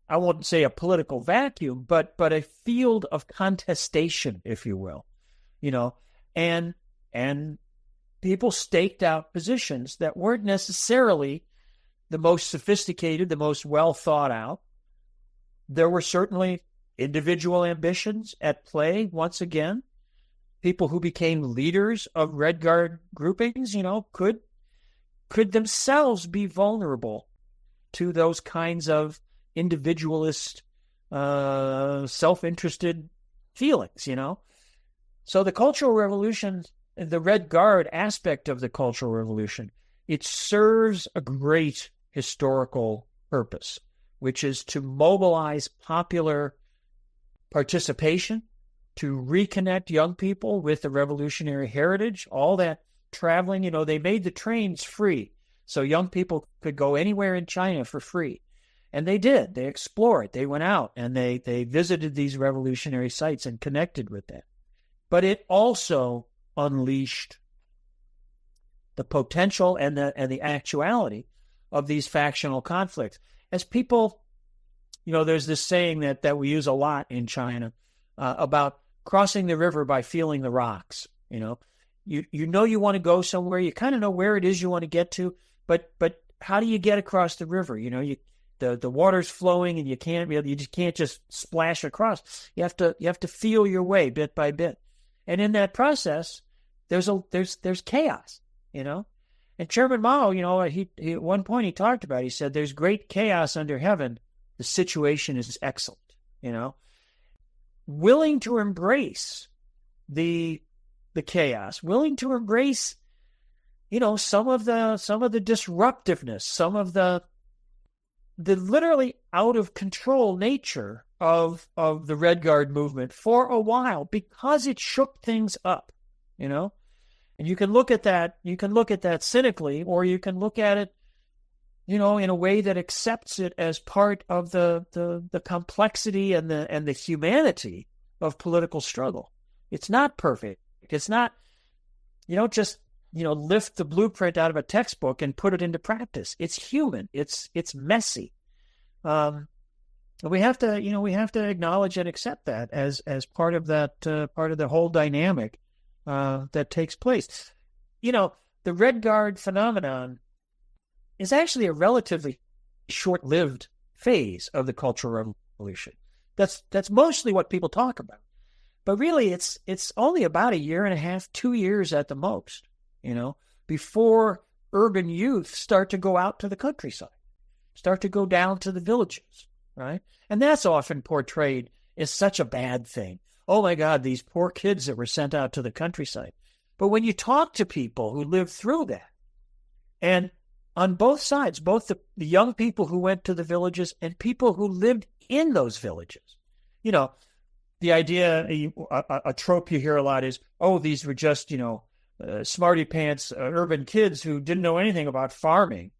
I wouldn't say a political vacuum, but a field of contestation, if you will, and people staked out positions that weren't necessarily the most sophisticated, the most well thought out. There were certainly individual ambitions at play once again. People who became leaders of Red Guard groupings, could themselves be vulnerable to those kinds of individualist, self-interested feelings, So the Cultural Revolution, the Red Guard aspect of the Cultural Revolution, it serves a great historical purpose, which is to mobilize popular participation, to reconnect young people with the revolutionary heritage, all that traveling. They made the trains free, so young people could go anywhere in China for free. And they did. They explored. They went out and they visited these revolutionary sites and connected with them. But it also unleashed the potential and the actuality of these factional conflicts. As people, there's this saying that we use a lot in China about crossing the river by feeling the rocks. You want to go somewhere. You kind of know where it is you want to get to, but how do you get across the river? The water's flowing and you just can't just splash across. You have to feel your way bit by bit, and in that process, there's chaos. And Chairman Mao, he at one point he talked about. He said, "There's great chaos under heaven. The situation is excellent." Willing to embrace the chaos, willing to embrace, some of the disruptiveness, some of the literally out of control nature of the Red Guard movement for a while, because it shook things up, And you can look at that cynically, or you can look at it, in a way that accepts it as part of the complexity and the humanity of political struggle. It's not perfect. It's not, just lift the blueprint out of a textbook and put it into practice. It's human. It's messy. We have to acknowledge and accept that as part of that part of the whole dynamic that takes place. The Red Guard phenomenon is actually a relatively short-lived phase of the Cultural Revolution. That's mostly what people talk about. But really, it's only about a year and a half, 2 years at the most, before urban youth start to go out to the countryside, start to go down to the villages, right? And that's often portrayed as such a bad thing. Oh my God, these poor kids that were sent out to the countryside. But when you talk to people who lived through that, and on both sides, both the young people who went to the villages and people who lived in those villages, the idea, a trope you hear a lot is, oh, these were just, smarty pants urban kids who didn't know anything about farming,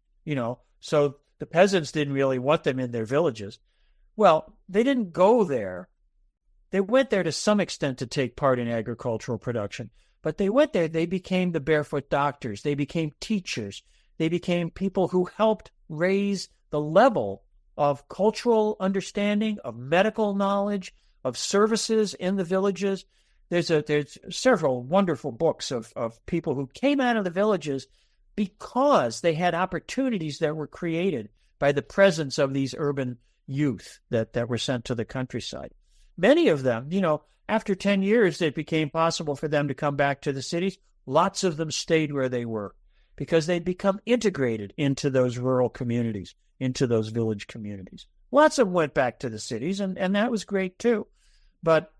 so the peasants didn't really want them in their villages. Well, they didn't go there. They went there to some extent to take part in agricultural production, but they went there, they became the barefoot doctors, they became teachers, they became people who helped raise the level of cultural understanding, of medical knowledge, of services in the villages. There's several wonderful books of people who came out of the villages because they had opportunities that were created by the presence of these urban youth that were sent to the countryside. Many of them, after 10 years, it became possible for them to come back to the cities. Lots of them stayed where they were because they'd become integrated into those rural communities, into those village communities. Lots of them went back to the cities, and that was great too. But,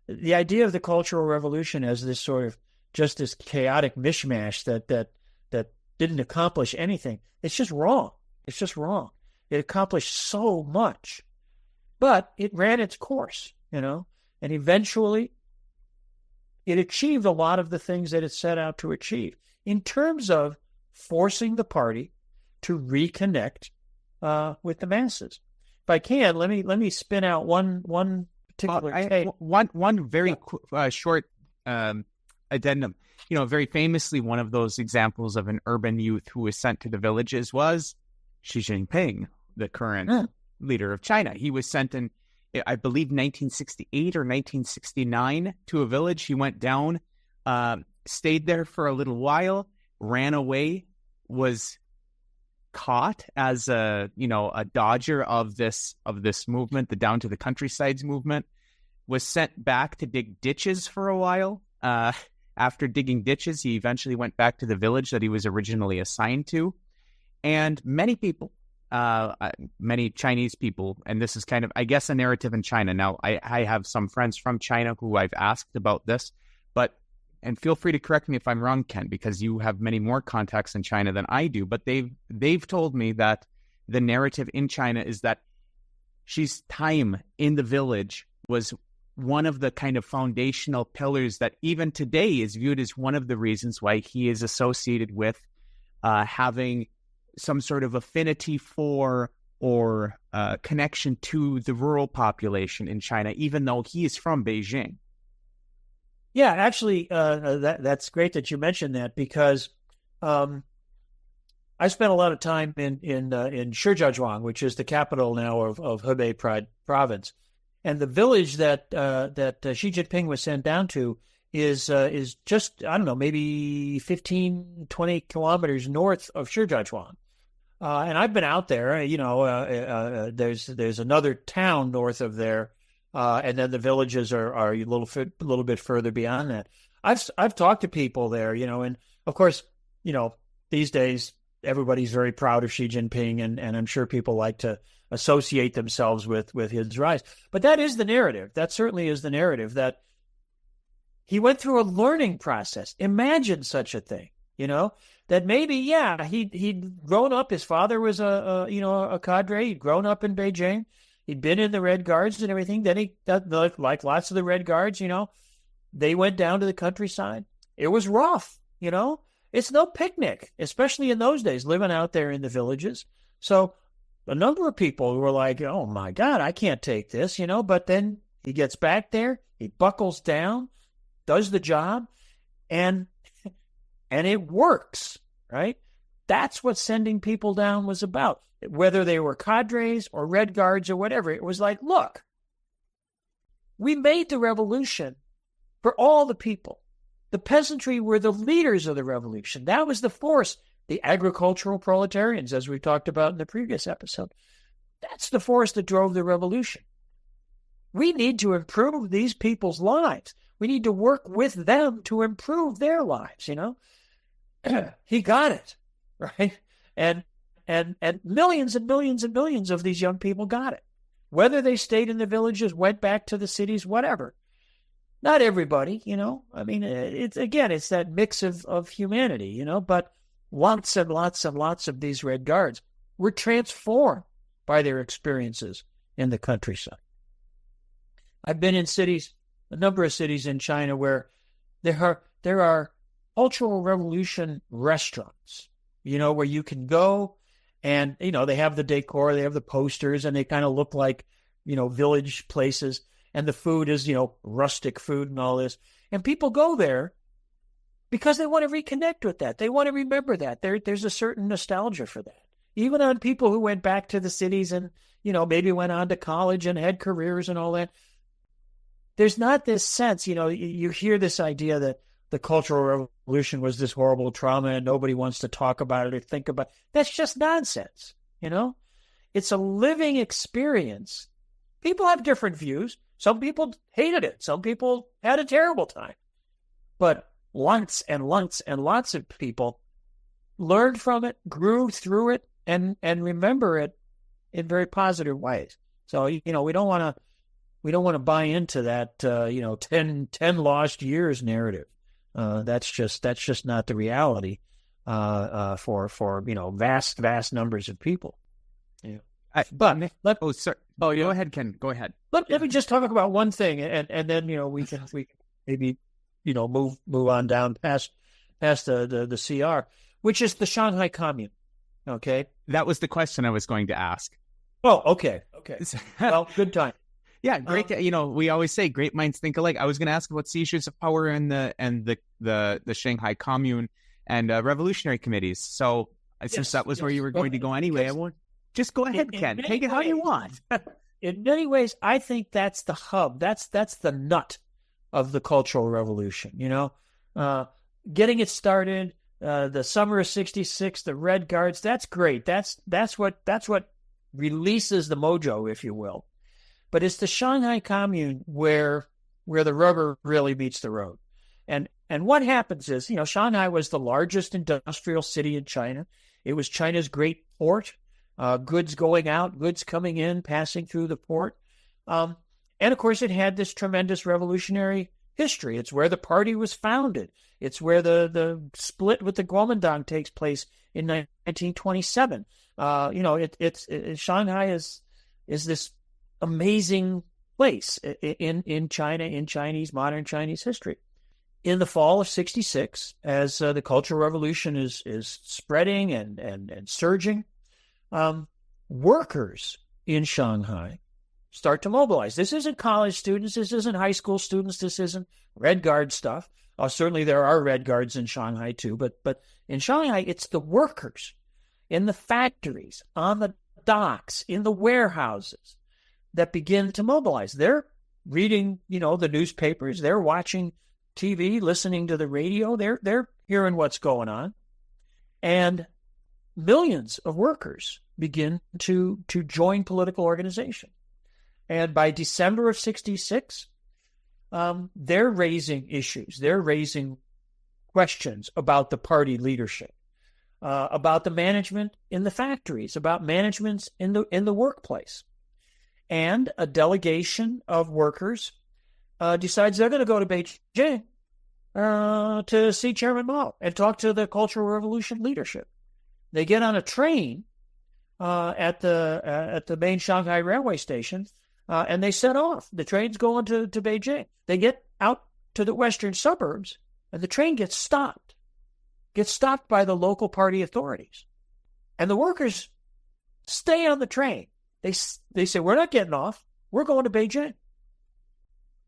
the idea of the Cultural Revolution as this sort of just this chaotic mishmash that didn't accomplish anything, it's just wrong. It's just wrong. It accomplished so much, but it ran its course, and eventually it achieved a lot of the things that it set out to achieve in terms of forcing the party to reconnect with the masses. If I can, let me spin out one particular case. One very short addendum. Very famously, one of those examples of an urban youth who was sent to the villages was Xi Jinping, the current leader of China. He was sent in, I believe, 1968 or 1969 to a village. He went down, stayed there for a little while, ran away, was caught as a dodger of this movement, the down to the countrysides movement, was sent back to dig ditches for a while. After digging ditches, he eventually went back to the village that he was originally assigned to. And many people, many Chinese people, and this is kind of, I guess, a narrative in China. Now, I have some friends from China who I've asked about this, and feel free to correct me if I'm wrong, Ken, because you have many more contacts in China than I do, but they've told me that the narrative in China is that Xi's time in the village was one of the kind of foundational pillars that even today is viewed as one of the reasons why he is associated with having some sort of affinity for or connection to the rural population in China, even though he is from Beijing. Yeah, actually, that's great that you mentioned that because I spent a lot of time in Shijiazhuang, which is the capital now of Hebei province, and the village that Xi Jinping was sent down to is just, I don't know, maybe 15, 20 kilometers north of Shijiazhuang. And I've been out there, there's another town north of there, and then the villages are a little bit further beyond that. I've talked to people there, and of course, these days everybody's very proud of Xi Jinping, and I'm sure people like to associate themselves with his rise. But that is the narrative. That certainly is the narrative, that he went through a learning process. Imagine such a thing, that maybe, he'd grown up. His father was a cadre. He'd grown up in Beijing. He'd been in the Red Guards and everything. Then like lots of the Red Guards, they went down to the countryside. It was rough, It's no picnic, especially in those days, living out there in the villages. So a number of people were like, oh, my God, I can't take this, But then he gets back there. He buckles down, does the job, and it works, right? That's what sending people down was about. Whether they were cadres or Red Guards or whatever, it was like, look, we made the revolution for all the people. The peasantry were the leaders of the revolution. That was the force the agricultural proletarians, as we talked about in the previous episode. That's the force that drove the revolution. We need to improve these people's lives. We need to work with them to improve their lives, He got it, right? And millions and millions and millions of these young people got it. Whether they stayed in the villages, went back to the cities, whatever. Not everybody, I mean, it's that mix of humanity, but lots and lots and lots of these Red Guards were transformed by their experiences in the countryside. I've been in cities, a number of cities in China where there are Cultural Revolution restaurants, where you can go and, they have the decor, they have the posters, and they kind of look like, village places. And the food is, rustic food and all this. And people go there because they want to reconnect with that. They want to remember that. There's a certain nostalgia for that. Even on people who went back to the cities and, maybe went on to college and had careers and all that. There's not this sense, you hear this idea that the Cultural Revolution was this horrible trauma and nobody wants to talk about it or think about it. That's just nonsense, It's a living experience. People have different views. Some people hated it. Some people had a terrible time. But lots and lots and lots of people learned from it, grew through it, and remember it in very positive ways. So, we don't want to buy into that 10 lost years narrative. That's just not the reality for vast numbers of people. Yeah. Go ahead, Ken. Go ahead. Let me just talk about one thing, and then we can maybe move on down past the CR, which is the Shanghai Commune. Okay, that was the question I was going to ask. Oh, okay. Well, good time. Yeah, great. We always say great minds think alike. I was going to ask about seizures of power and the Shanghai Commune and revolutionary committees. So since that was where you were going to go anyway, I won't. Just go ahead, Ken. Take it how you want. In many ways, I think that's the hub. That's the nut of the Cultural Revolution. Getting it started, the summer of '66, the Red Guards. That's great. That's what releases the mojo, if you will. But it's the Shanghai Commune where the rubber really meets the road. And what happens is, Shanghai was the largest industrial city in China. It was China's great port. Goods going out, goods coming in, passing through the port. And of course, it had this tremendous revolutionary history. It's where the party was founded. It's where the split with the Kuomintang takes place in 1927. Shanghai is this amazing place in China, in modern Chinese history. In the fall of '66, as the Cultural Revolution is spreading and surging, workers in Shanghai start to mobilize. This isn't college students. This isn't high school students. This isn't Red Guard stuff. Certainly there are Red Guards in Shanghai too, but in Shanghai, it's the workers in the factories, on the docks, in the warehouses that begin to mobilize. They're reading, the newspapers. They're watching TV, listening to the radio. They're hearing what's going on. And millions of workers begin to join political organization. And by December of '66, they're raising issues. They're raising questions about the party leadership, about the management in the factories, about management in the workplace. And a delegation of workers decides they're going to go to Beijing to see Chairman Mao and talk to the Cultural Revolution leadership. They get on a train at the main Shanghai railway station, and they set off. The train's going to Beijing. They get out to the western suburbs, and the train gets stopped by the local party authorities. And the workers stay on the train. They say, we're not getting off. We're going to Beijing.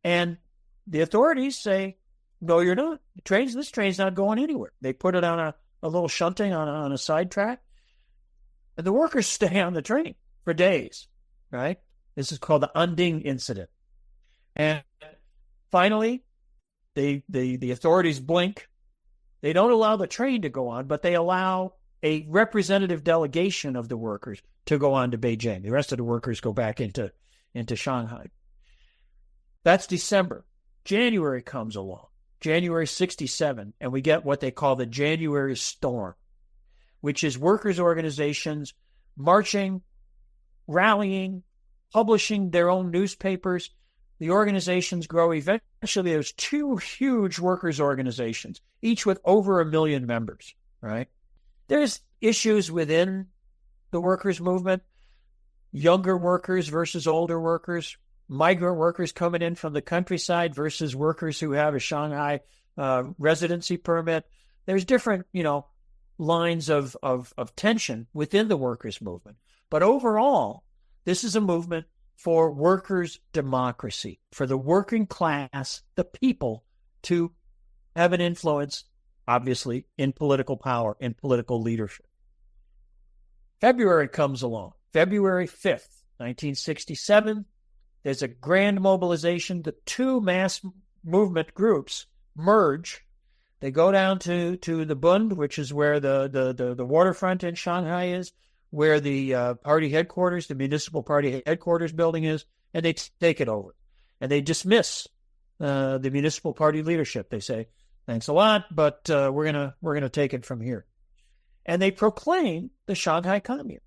And the authorities say, no, you're not. This train's not going anywhere. They put it on a little shunting on a side track. And the workers stay on the train for days, right? This is called the Anding incident. And finally, the authorities blink. They don't allow the train to go on, but they allow a representative delegation of the workers to go on to Beijing. The rest of the workers go back into Shanghai. That's December. January comes along, January 67, and we get what they call the January Storm, which is workers' organizations marching, rallying, publishing their own newspapers. The organizations grow. Eventually, there's two huge workers' organizations, each with over 1 million members, right? There's issues within the workers' movement, younger workers versus older workers, migrant workers coming in from the countryside versus workers who have a Shanghai residency permit. There's different, lines of tension within the workers' movement. But overall, this is a movement for workers' democracy, for the working class, the people, to have an influence, obviously, in political power, in political leadership. February comes along, February 5th, 1967. There's a grand mobilization. The two mass movement groups merge. They go down to the Bund, which is where the waterfront in Shanghai is, where the party headquarters, the municipal party headquarters building is, and they take it over. And they dismiss the municipal party leadership. They say, thanks a lot, but we're gonna take it from here. And they proclaim the Shanghai Commune,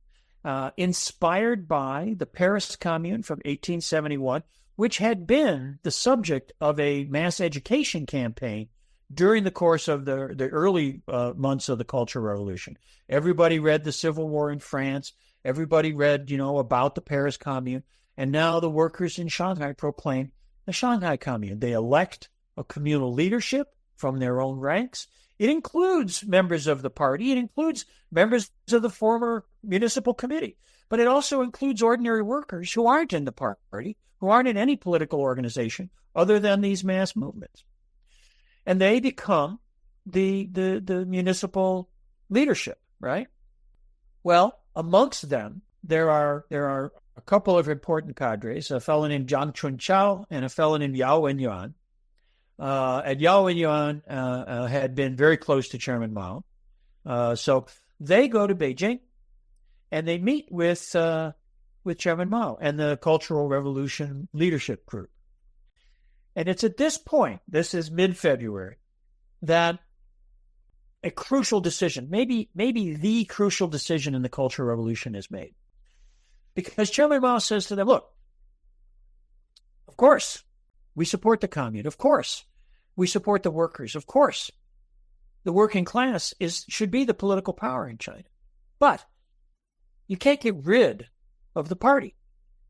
inspired by the Paris Commune from 1871, which had been the subject of a mass education campaign during the course of the early months of the Cultural Revolution. Everybody read the Civil War in France. Everybody read, about the Paris Commune. And now the workers in Shanghai proclaim the Shanghai Commune. They elect a communal leadership from their own ranks. It includes members of the party. It includes members of the former municipal committee. But it also includes ordinary workers who aren't in the party, who aren't in any political organization other than these mass movements. And they become the municipal leadership, right? Well, amongst them, there are a couple of important cadres, a fellow named Zhang Chunqiao and a fellow named Yao Wenyuan. And Yao Wenyuan had been very close to Chairman Mao. So they go to Beijing and they meet with Chairman Mao and the Cultural Revolution Leadership Group. And it's at this point, this is mid-February, that a crucial decision, maybe the crucial decision in the Cultural Revolution is made. Because Chairman Mao says to them, look, of course, we support the commune. Of course, we support the workers. Of course, the working class should be the political power in China. But you can't get rid of the party.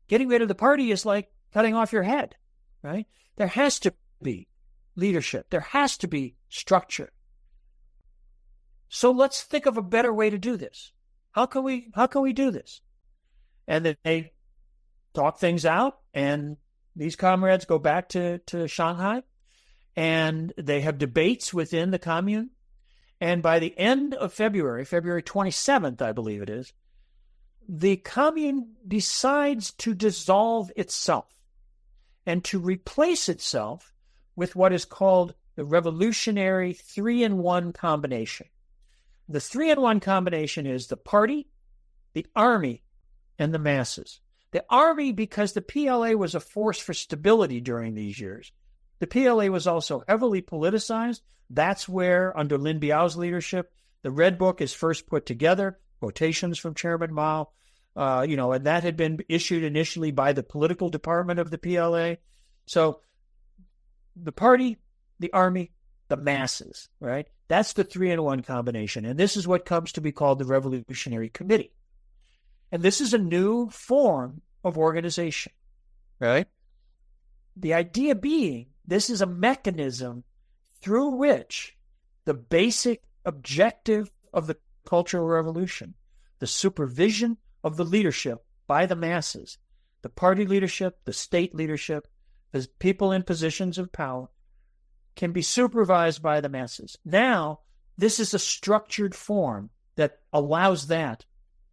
Getting rid of the party is like cutting off your head, right? There has to be leadership. There has to be structure. So let's think of a better way to do this. How can we do this? And then they talk things out, and these comrades go back to Shanghai, and they have debates within the commune. And by the end of February 27th, I believe it is, the commune decides to dissolve itself and to replace itself with what is called the revolutionary 3-in-1 combination. The 3-in-1 combination is the party, the army, and the masses. The army, because the PLA was a force for stability during these years. The PLA was also heavily politicized. That's where, under Lin Biao's leadership, the Red Book is first put together, quotations from Chairman Mao, and that had been issued initially by the political department of the PLA. So the party, the army, the masses, right? That's the 3-in-1 combination. And this is what comes to be called the Revolutionary Committee. And this is a new form of organization, right? The idea being, this is a mechanism through which the basic objective of the Cultural Revolution, the supervision of the leadership by the masses, the party leadership, the state leadership, the people in positions of power, can be supervised by the masses. Now, this is a structured form that allows that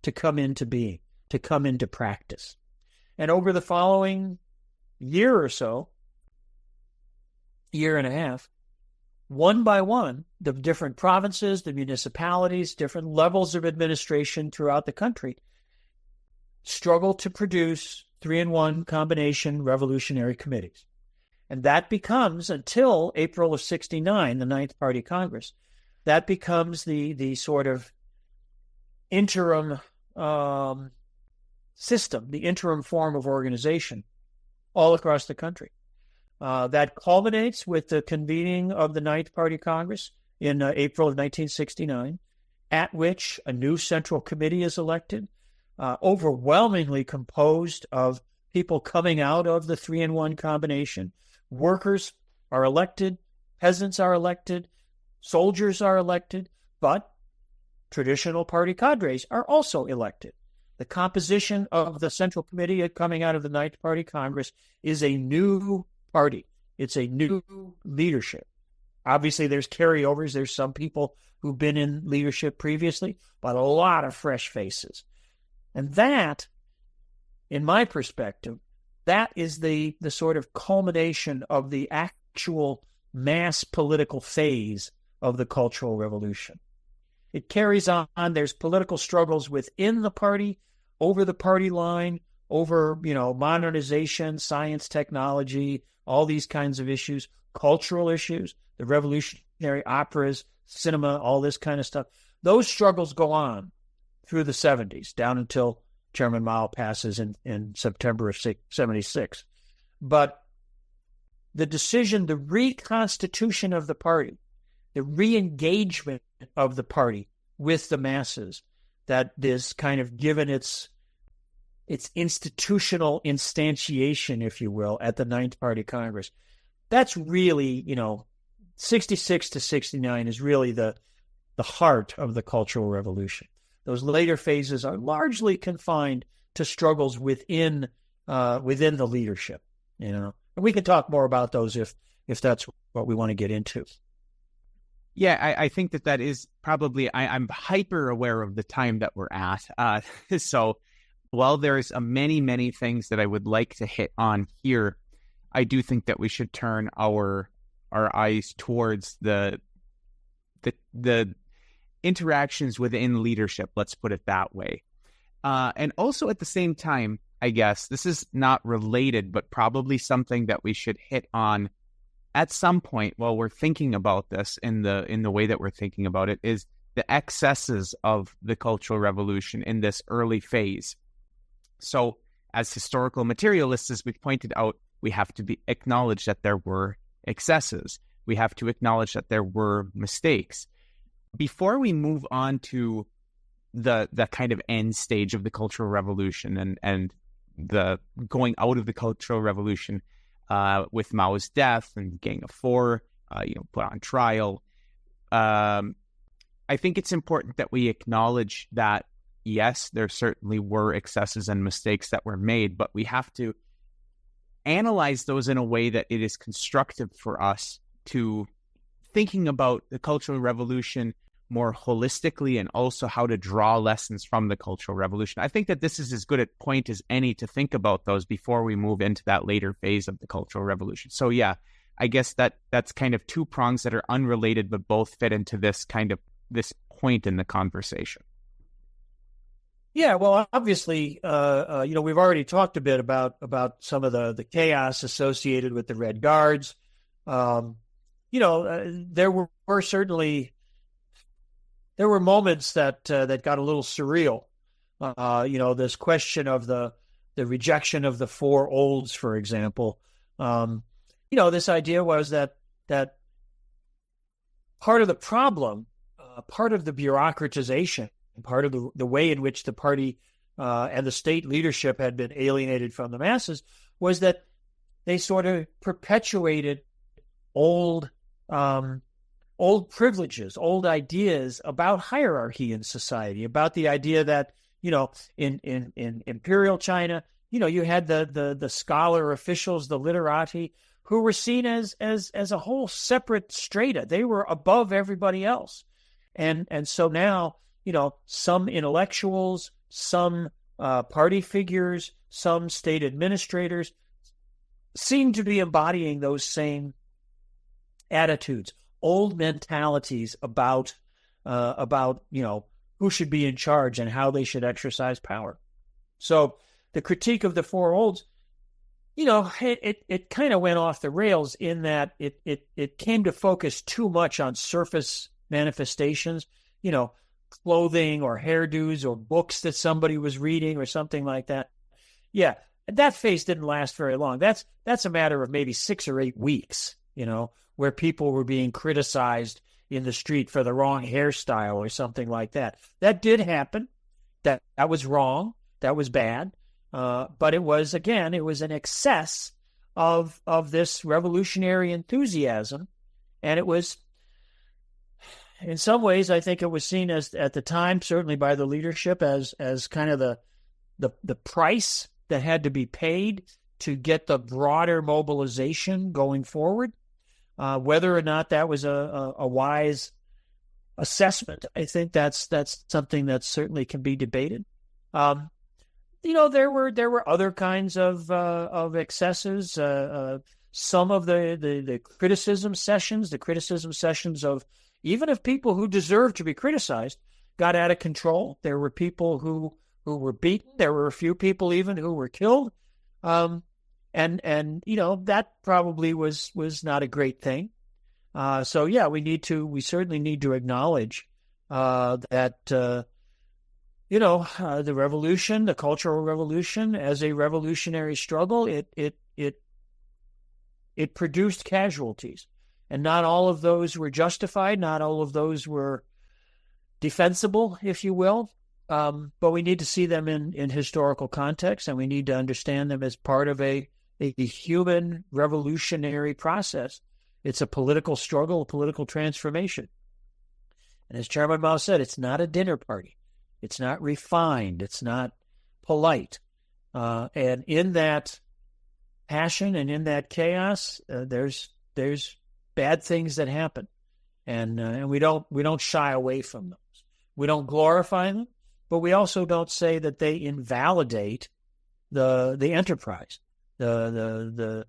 to come into being, to come into practice. And over the following year or so, year and a half, one by one, the different provinces, the municipalities, different levels of administration throughout the country struggle to produce 3-in-1 combination revolutionary committees. And that becomes, until April of 69, the Ninth Party Congress, that becomes the sort of interim system, the interim form of organization all across the country. That culminates with the convening of the Ninth Party Congress in April of 1969, at which a new Central Committee is elected, overwhelmingly composed of people coming out of the 3-in-1 combination. Workers are elected, peasants are elected, soldiers are elected, but traditional party cadres are also elected. The composition of the Central Committee coming out of the Ninth Party Congress is a new party. It's a new leadership. Obviously, there's carryovers. There's some people who've been in leadership previously, but a lot of fresh faces. And that, in my perspective, that is the sort of culmination of the actual mass political phase of the Cultural Revolution. It carries on. There's political struggles within the party, over the party line, over, modernization, science, technology, all these kinds of issues, cultural issues, the revolutionary operas, cinema, all this kind of stuff. Those struggles go on through the 70s, down until Chairman Mao passes in September of 76. But the decision, the reconstitution of the party, the re-engagement of the party with the masses, that is kind of given its institutional instantiation, if you will, at the Ninth Party Congress. That's really, 66 to 69 is really the heart of the Cultural Revolution. Those later phases are largely confined to struggles within the leadership, And we can talk more about those if that's what we want to get into. Yeah, I think that is probably, I'm hyper aware of the time that we're at. So while there's many, many things that I would like to hit on here, I do think that we should turn our eyes towards the interactions within leadership, let's put it that way. And also at the same time, I guess, this is not related, but probably something that we should hit on at some point while we're thinking about this in the way that we're thinking about it, is the excesses of the Cultural Revolution in this early phase. So as historical materialists, as we've pointed out, we have to acknowledge that there were excesses. We have to acknowledge that there were mistakes. Before we move on to the kind of end stage of the Cultural Revolution and the going out of the Cultural Revolution with Mao's death and Gang of Four, put on trial, I think it's important that we acknowledge that, yes, there certainly were excesses and mistakes that were made, but we have to analyze those in a way that it is constructive for us to thinking about the Cultural Revolution more holistically and also how to draw lessons from the Cultural Revolution. I think that this is as good a point as any to think about those before we move into that later phase of the Cultural Revolution. So yeah, I guess that's kind of two prongs that are unrelated but both fit into this point in the conversation. Yeah, well, obviously, we've already talked a bit about some of the chaos associated with the Red Guards. There were certainly moments that got a little surreal. This question of the rejection of the four olds, for example. This idea was that part of the problem, part of the bureaucratization, part of the way in which the party and the state leadership had been alienated from the masses was that they sort of perpetuated old privileges, old ideas about hierarchy in society, about the idea that, in imperial China, you had the scholar officials, the literati, who were seen as a whole separate strata. They were above everybody else. And so now, some intellectuals, some party figures, some state administrators seem to be embodying those same attitudes. old mentalities about who should be in charge and how they should exercise power. So the critique of the Four Olds, it kind of went off the rails in that it came to focus too much on surface manifestations, clothing or hairdos or books that somebody was reading or something like that. Yeah, that phase didn't last very long. That's a matter of maybe 6 or 8 weeks, where people were being criticized in the street for the wrong hairstyle or something like that. That did happen. That was wrong. That was bad. But it was an excess of this revolutionary enthusiasm. And it was, in some ways, I think it was seen as, at the time, certainly by the leadership, as kind of the price that had to be paid to get the broader mobilization going forward. Whether or not that was a wise assessment, I think that's something that certainly can be debated. There were other kinds of excesses. Some of the criticism sessions of even of people who deserved to be criticized got out of control. There were people who were beaten. There were a few people even who were killed. And that probably was not a great thing. So yeah, we certainly need to acknowledge that the revolution, the Cultural Revolution, as a revolutionary struggle, it produced casualties, and not all of those were justified. Not all of those were defensible, if you will. But we need to see them in historical context, and we need to understand them as part of a human revolutionary process. It's a political struggle, a political transformation. And as Chairman Mao said, it's not a dinner party. It's not refined. It's not polite. And in that passion and in that chaos, there's bad things that happen, and we don't shy away from those. We don't glorify them, but we also don't say that they invalidate the enterprise. The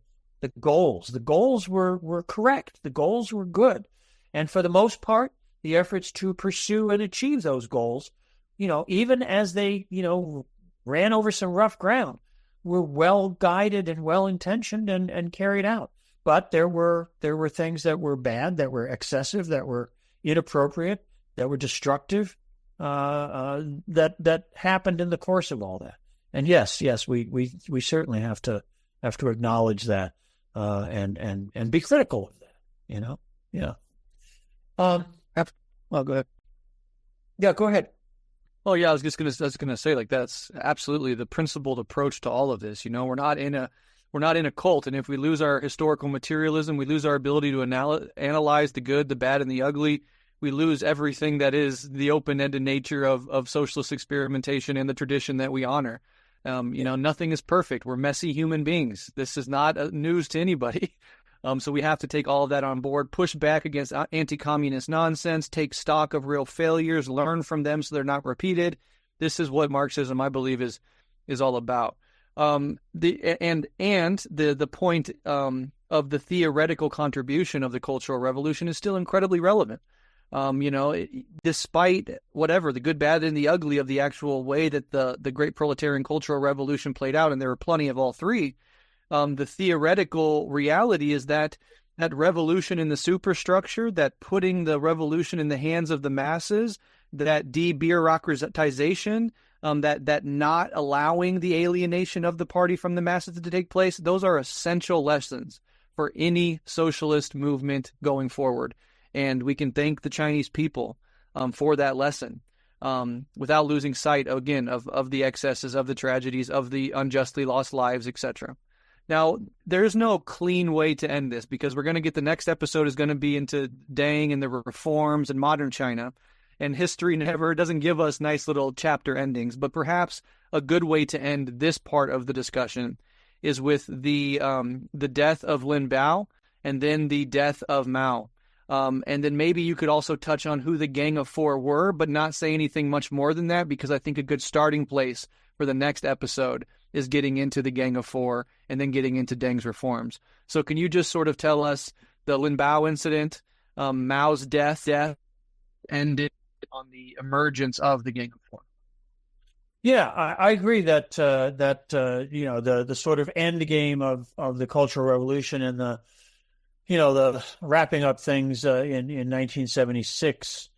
goals. The goals were correct. The goals were good. And for the most part, the efforts to pursue and achieve those goals, even as they, ran over some rough ground, were well guided and well intentioned and carried out. But there were things that were bad, that were excessive, that were inappropriate, that were destructive, that happened in the course of all that. And yes, we certainly have to acknowledge that and be critical of that. Yeah. Well, go ahead. Yeah, go ahead. Oh yeah, I was gonna say, like, that's absolutely the principled approach to all of this. We're not in a cult, and if we lose our historical materialism, we lose our ability to analyze the good, the bad, and the ugly. We lose everything that is the open-ended nature of socialist experimentation and the tradition that we honor. Nothing is perfect. We're messy human beings. This is not news to anybody. So we have to take all of that on board, push back against anti-communist nonsense, take stock of real failures, learn from them so they're not repeated. This is what Marxism, I believe, is all about. The point of the theoretical contribution of the Cultural Revolution is still incredibly relevant. Despite whatever the good, bad, and the ugly of the actual way that the great proletarian cultural revolution played out, and there were plenty of all three, the theoretical reality is that revolution in the superstructure, that putting the revolution in the hands of the masses, that de-bureaucratization, that not allowing the alienation of the party from the masses to take place, those are essential lessons for any socialist movement going forward. And we can thank the Chinese people for that lesson, without losing sight, again, of the excesses, of the tragedies, of the unjustly lost lives, etc. Now, there's no clean way to end this, because we're going to get the next episode is going to be into Deng and the reforms and modern China. And history never doesn't give us nice little chapter endings. But perhaps a good way to end this part of the discussion is with the death of Lin Biao and then the death of Mao. And then maybe you could also touch on who the Gang of Four were, but not say anything much more than that, because I think a good starting place for the next episode is getting into the Gang of Four and then getting into Deng's reforms. So can you just sort of tell us the Lin Biao incident, Mao's death ended on the emergence of the Gang of Four. Yeah, I agree that the sort of end game of the Cultural Revolution and the wrapping up things in 1976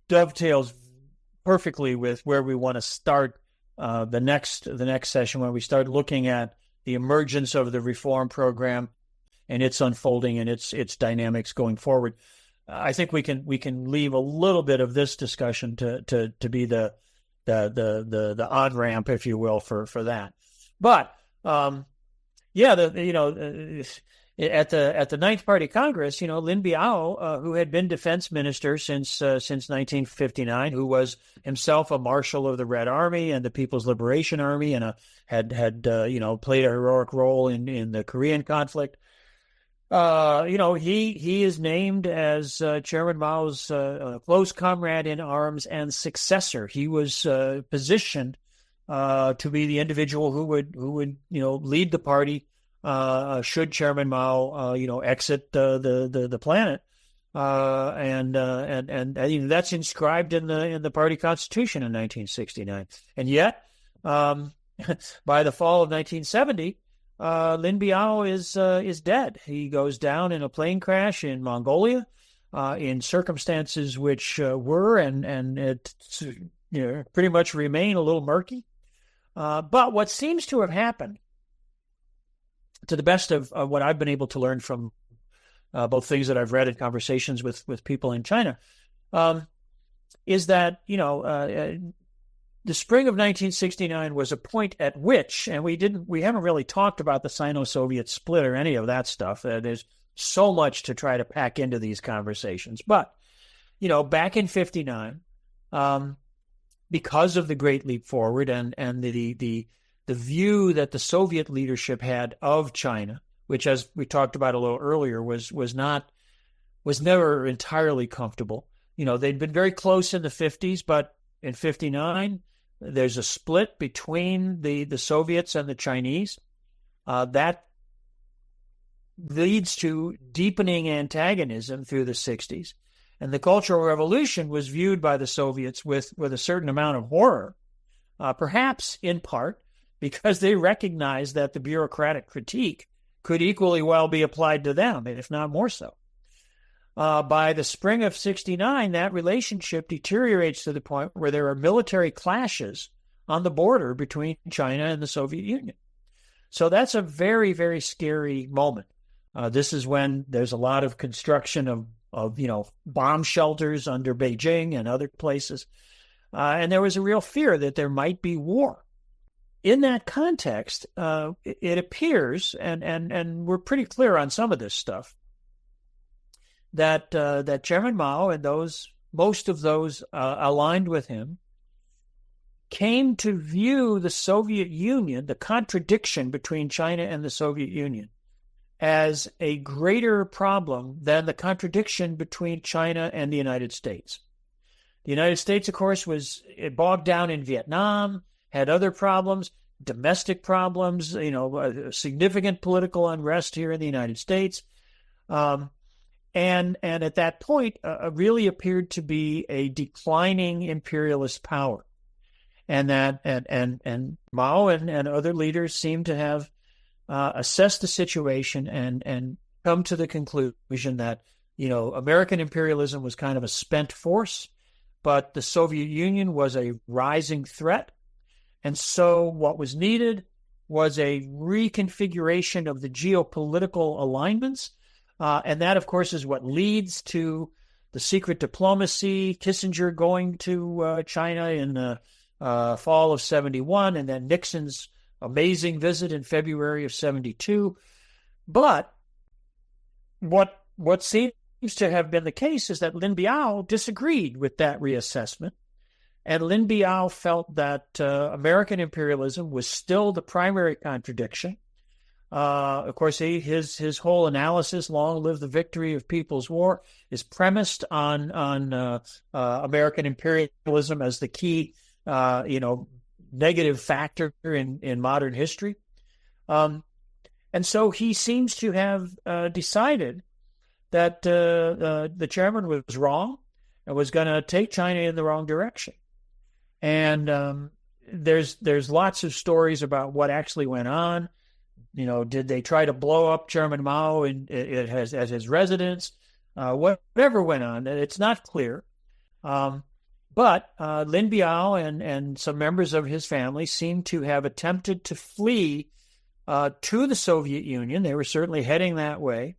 dovetails perfectly with where we want to start the next session, when we start looking at the emergence of the reform program and its unfolding and its dynamics going forward. I think we can leave a little bit of this discussion to be the on ramp, if you will, for that. But at the Ninth Party Congress, Lin Biao, who had been defense minister since 1959, who was himself a marshal of the Red Army and the People's Liberation Army, and had played a heroic role in the Korean conflict. He is named as Chairman Mao's close comrade in arms and successor. He was positioned to be the individual who would lead the party should Chairman Mao exit the planet, and that's inscribed in the party constitution in 1969. And yet, by the fall of 1970. Lin Biao is dead. He goes down in a plane crash in Mongolia, in circumstances which were and it pretty much remain a little murky. But what seems to have happened, to the best of what I've been able to learn from both things that I've read in conversations with people in China, is that the spring of 1969 was a point at which, and we haven't really talked about the Sino-Soviet split or any of that stuff. There's so much to try to pack into these conversations. But, back in 59, because of the Great Leap Forward and the view that the Soviet leadership had of China, which, as we talked about a little earlier, was never entirely comfortable. They'd been very close in the 50s, but in 59, there's a split between the Soviets and the Chinese. That leads to deepening antagonism through the 60s. And the Cultural Revolution was viewed by the Soviets with a certain amount of horror, perhaps in part because they recognized that the bureaucratic critique could equally well be applied to them, if not more so. By the spring of 69, that relationship deteriorates to the point where there are military clashes on the border between China and the Soviet Union. So that's a very, very scary moment. This is when there's a lot of construction of bomb shelters under Beijing and other places. And there was a real fear that there might be war. In that context, it appears, and we're pretty clear on some of this stuff, that Chairman Mao and most of those aligned with him came to view the Soviet Union, the contradiction between China and the Soviet Union, as a greater problem than the contradiction between China and the United States. The United States, of course, was bogged down in Vietnam, had other problems, domestic problems, significant political unrest here in the United States. And at that point, really appeared to be a declining imperialist power, and that and Mao and other leaders seem to have assessed the situation and come to the conclusion that American imperialism was kind of a spent force, but the Soviet Union was a rising threat, and so what was needed was a reconfiguration of the geopolitical alignments. And that, of course, is what leads to the secret diplomacy, Kissinger going to China in the fall of 71, and then Nixon's amazing visit in February of 72. But what seems to have been the case is that Lin Biao disagreed with that reassessment. And Lin Biao felt that American imperialism was still the primary contradiction. Of course, his whole analysis, "Long Live the Victory of People's War," is premised on American imperialism as the key, negative factor in modern history. And so he seems to have decided that the chairman was wrong and was going to take China in the wrong direction. And there's lots of stories about what actually went on. Did they try to blow up Chairman Mao as his residence? Whatever went on, it's not clear. But Lin Biao and some members of his family seem to have attempted to flee to the Soviet Union. They were certainly heading that way.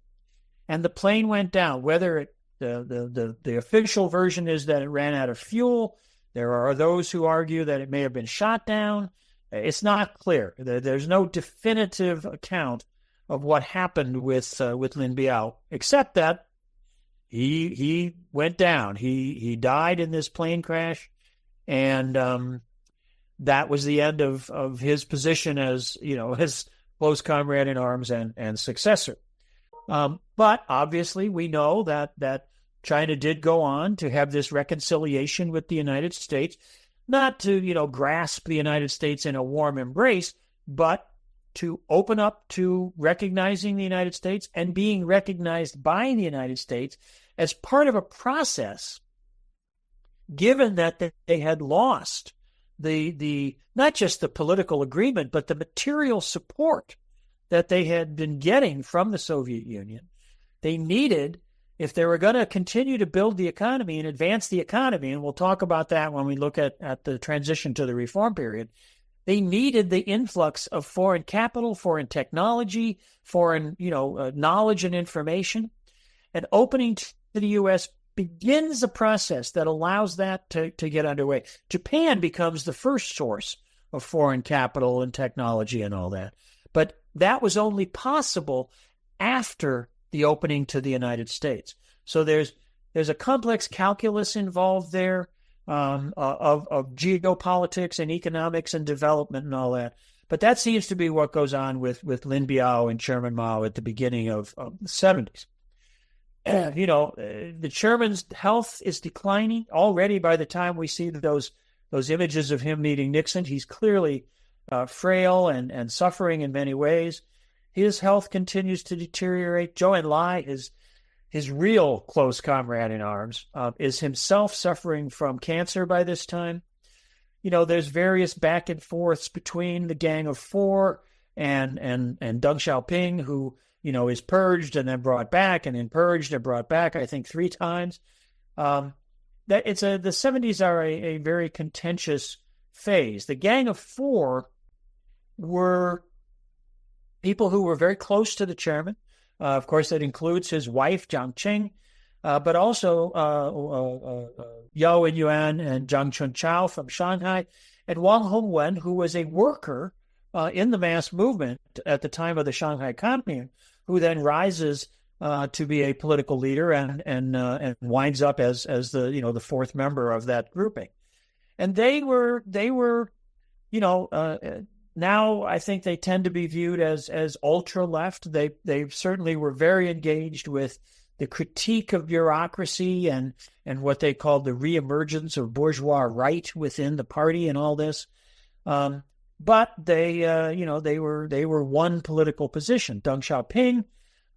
And the plane went down. Whether the official version is that it ran out of fuel, there are those who argue that it may have been shot down. It's not clear. There's no definitive account of what happened with Lin Biao, except that he went down. He died in this plane crash, and that was the end of his position as his close comrade in arms and successor. But obviously, we know that China did go on to have this reconciliation with the United States, not to grasp the United States in a warm embrace, but to open up to recognizing the United States and being recognized by the United States as part of a process, given that they had lost the not just the political agreement, but the material support that they had been getting from the Soviet Union. They needed, if they were going to continue to build the economy and advance the economy, and we'll talk about that when we look at the transition to the reform period, they needed the influx of foreign capital, foreign technology, foreign knowledge and information. And opening to the U.S. begins a process that allows that to get underway. Japan becomes the first source of foreign capital and technology and all that. But that was only possible after the opening to the United States. So there's a complex calculus involved there of geopolitics and economics and development and all that. But that seems to be what goes on with Lin Biao and Chairman Mao at the beginning of the 70s. The chairman's health is declining already. By the time we see those images of him meeting Nixon, he's clearly frail and suffering in many ways. His health continues to deteriorate. Zhou Enlai, his real close comrade in arms, is himself suffering from cancer by this time. There's various back and forths between the Gang of Four and Deng Xiaoping, who is purged and then brought back, and then purged and brought back, I think 3 times. The 70s are a very contentious phase. The Gang of Four were people who were very close to the chairman. Of course, that includes his wife, Jiang Qing, but also Yao Yuan and Zhang Chunqiao from Shanghai, and Wang Hongwen, who was a worker in the mass movement at the time of the Shanghai Commune, who then rises to be a political leader and winds up as the fourth member of that grouping. And they were now I think they tend to be viewed as ultra left. They certainly were very engaged with the critique of bureaucracy and what they called the reemergence of bourgeois right within the party and all this. But they were one political position. Deng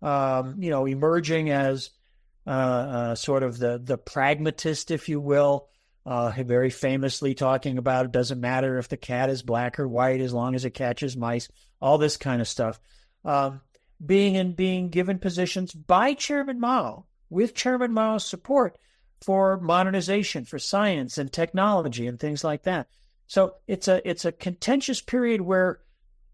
Xiaoping, emerging as sort of the pragmatist, if you will, very famously talking about it doesn't matter if the cat is black or white as long as it catches mice, all this kind of stuff. Being given positions by Chairman Mao, with Chairman Mao's support for modernization, for science and technology and things like that. So it's a contentious period where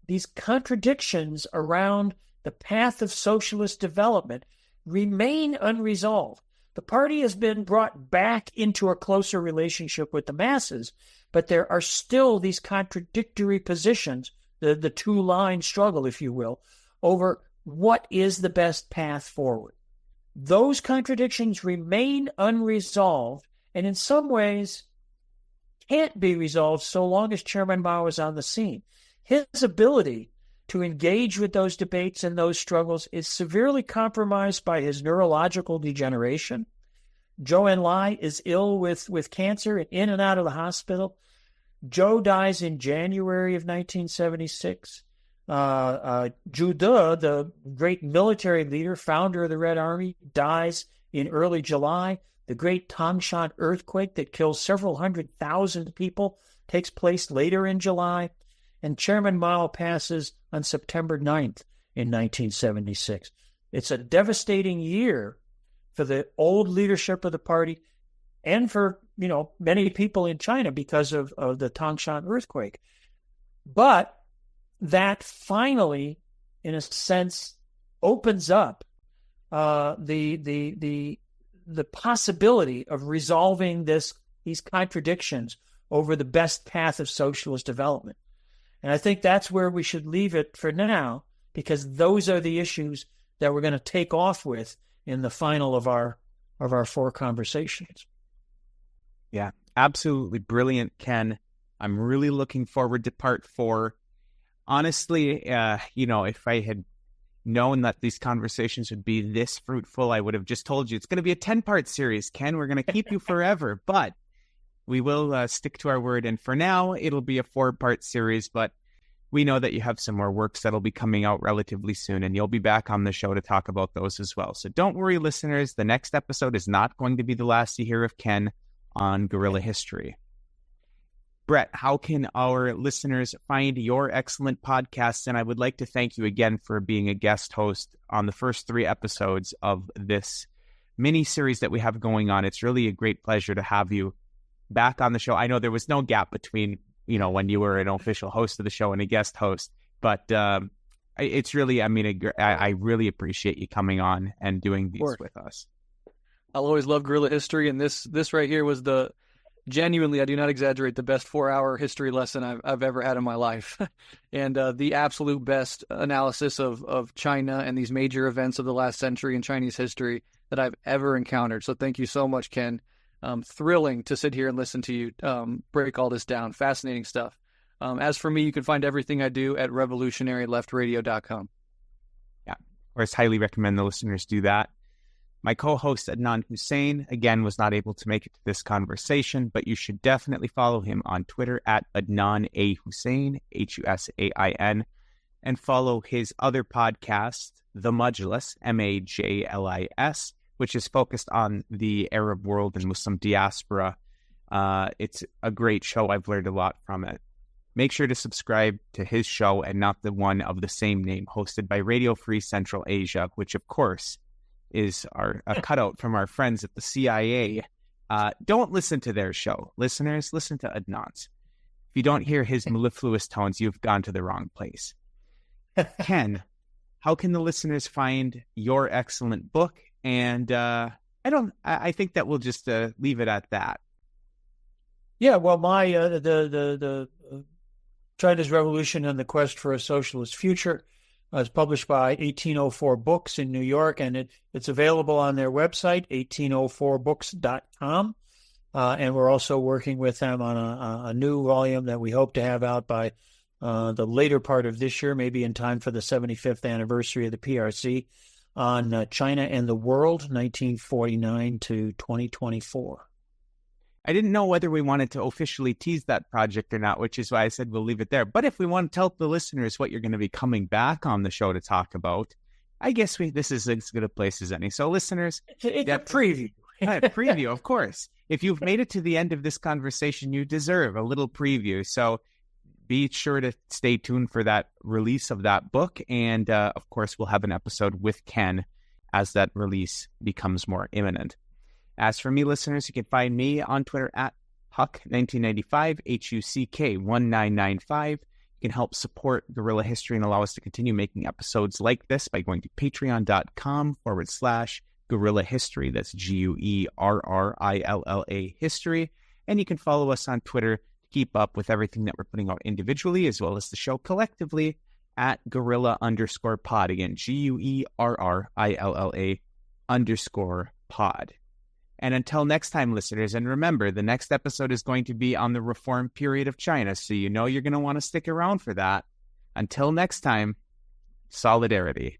these contradictions around the path of socialist development remain unresolved. The party has been brought back into a closer relationship with the masses, but there are still these contradictory positions, the two-line struggle, if you will, over what is the best path forward. Those contradictions remain unresolved, and in some ways can't be resolved so long as Chairman Mao is on the scene. His ability to engage with those debates and those struggles is severely compromised by his neurological degeneration. Zhou Enlai is ill with cancer and in and out of the hospital. Zhou dies in January of 1976. Zhu De, the great military leader, founder of the Red Army, dies in early July. The great Tangshan earthquake that kills several 100,000 people takes place later in July. And Chairman Mao passes on September 9th in 1976. It's a devastating year for the old leadership of the party and for, many people in China because of the Tangshan earthquake. But that finally, in a sense, opens up the possibility of resolving these contradictions over the best path of socialist development. And I think that's where we should leave it for now, because those are the issues that we're going to take off with in the final of our 4 conversations. Yeah, absolutely brilliant, Ken. I'm really looking forward to part 4. Honestly, if I had known that these conversations would be this fruitful, I would have just told you it's going to be a 10-part series, Ken. We're going to keep you forever, but we will stick to our word. And for now, it'll be a 4-part series, but we know that you have some more works that'll be coming out relatively soon, and you'll be back on the show to talk about those as well. So don't worry, listeners. The next episode is not going to be the last you hear of Ken on Guerrilla History. Breht, how can our listeners find your excellent podcasts? And I would like to thank you again for being a guest host on the first 3 episodes of this mini-series that we have going on. It's really a great pleasure to have you back on the show. I know there was no gap between, when you were an official host of the show and a guest host, but it's really, I really appreciate you coming on and doing these with us. I'll always love Guerrilla History, and this right here was genuinely, I do not exaggerate, the best 4-hour history lesson I've ever had in my life. And the absolute best analysis of China and these major events of the last century in Chinese history that I've ever encountered. So thank you so much, Ken. Thrilling to sit here and listen to you break all this down. Fascinating stuff. As for me, you can find everything I do at revolutionaryleftradio.com. Yeah, of course, highly recommend the listeners do that. My co-host Adnan Hussein, again, was not able to make it to this conversation, but you should definitely follow him on Twitter at Adnan A. Hussein, Husain, and follow his other podcast, The Majlis, Majlis, which is focused on the Arab world and Muslim diaspora. It's a great show. I've learned a lot from it. Make sure to subscribe to his show and not the one of the same name, hosted by Radio Free Central Asia, which, of course, is a cutout from our friends at the CIA. Don't listen to their show. Listeners, listen to Adnan's. If you don't hear his mellifluous tones, you've gone to the wrong place. Ken, how can the listeners find your excellent book? And I think that we'll just leave it at that. Yeah, well, my the China's Revolution and the Quest for a Socialist Future is published by 1804 Books in New York, and it's available on their website, 1804books.com. And we're also working with them on a new volume that we hope to have out by the later part of this year, maybe in time for the 75th anniversary of the PRC, on China and the World, 1949 to 2024. I didn't know whether we wanted to officially tease that project or not, which is why I said we'll leave it there. But if we want to tell the listeners what you're going to be coming back on the show to talk about, I guess this is as good a place as any. So listeners... It's a preview. Preview, of course. If you've made it to the end of this conversation, you deserve a little preview. So be sure to stay tuned for that release of that book. And, of course, we'll have an episode with Ken as that release becomes more imminent. As for me, listeners, you can find me on Twitter at Huck1995, HUCK1995. You can help support Guerrilla History and allow us to continue making episodes like this by going to patreon.com/Guerrilla History. That's GUERRILLA History. And you can follow us on Twitter to keep up with everything that we're putting out individually as well as the show collectively at Guerrilla_pod. Again, GUERRILLA_pod. And until next time, listeners, and remember, the next episode is going to be on the reform period of China, so you know you're going to want to stick around for that. Until next time, solidarity.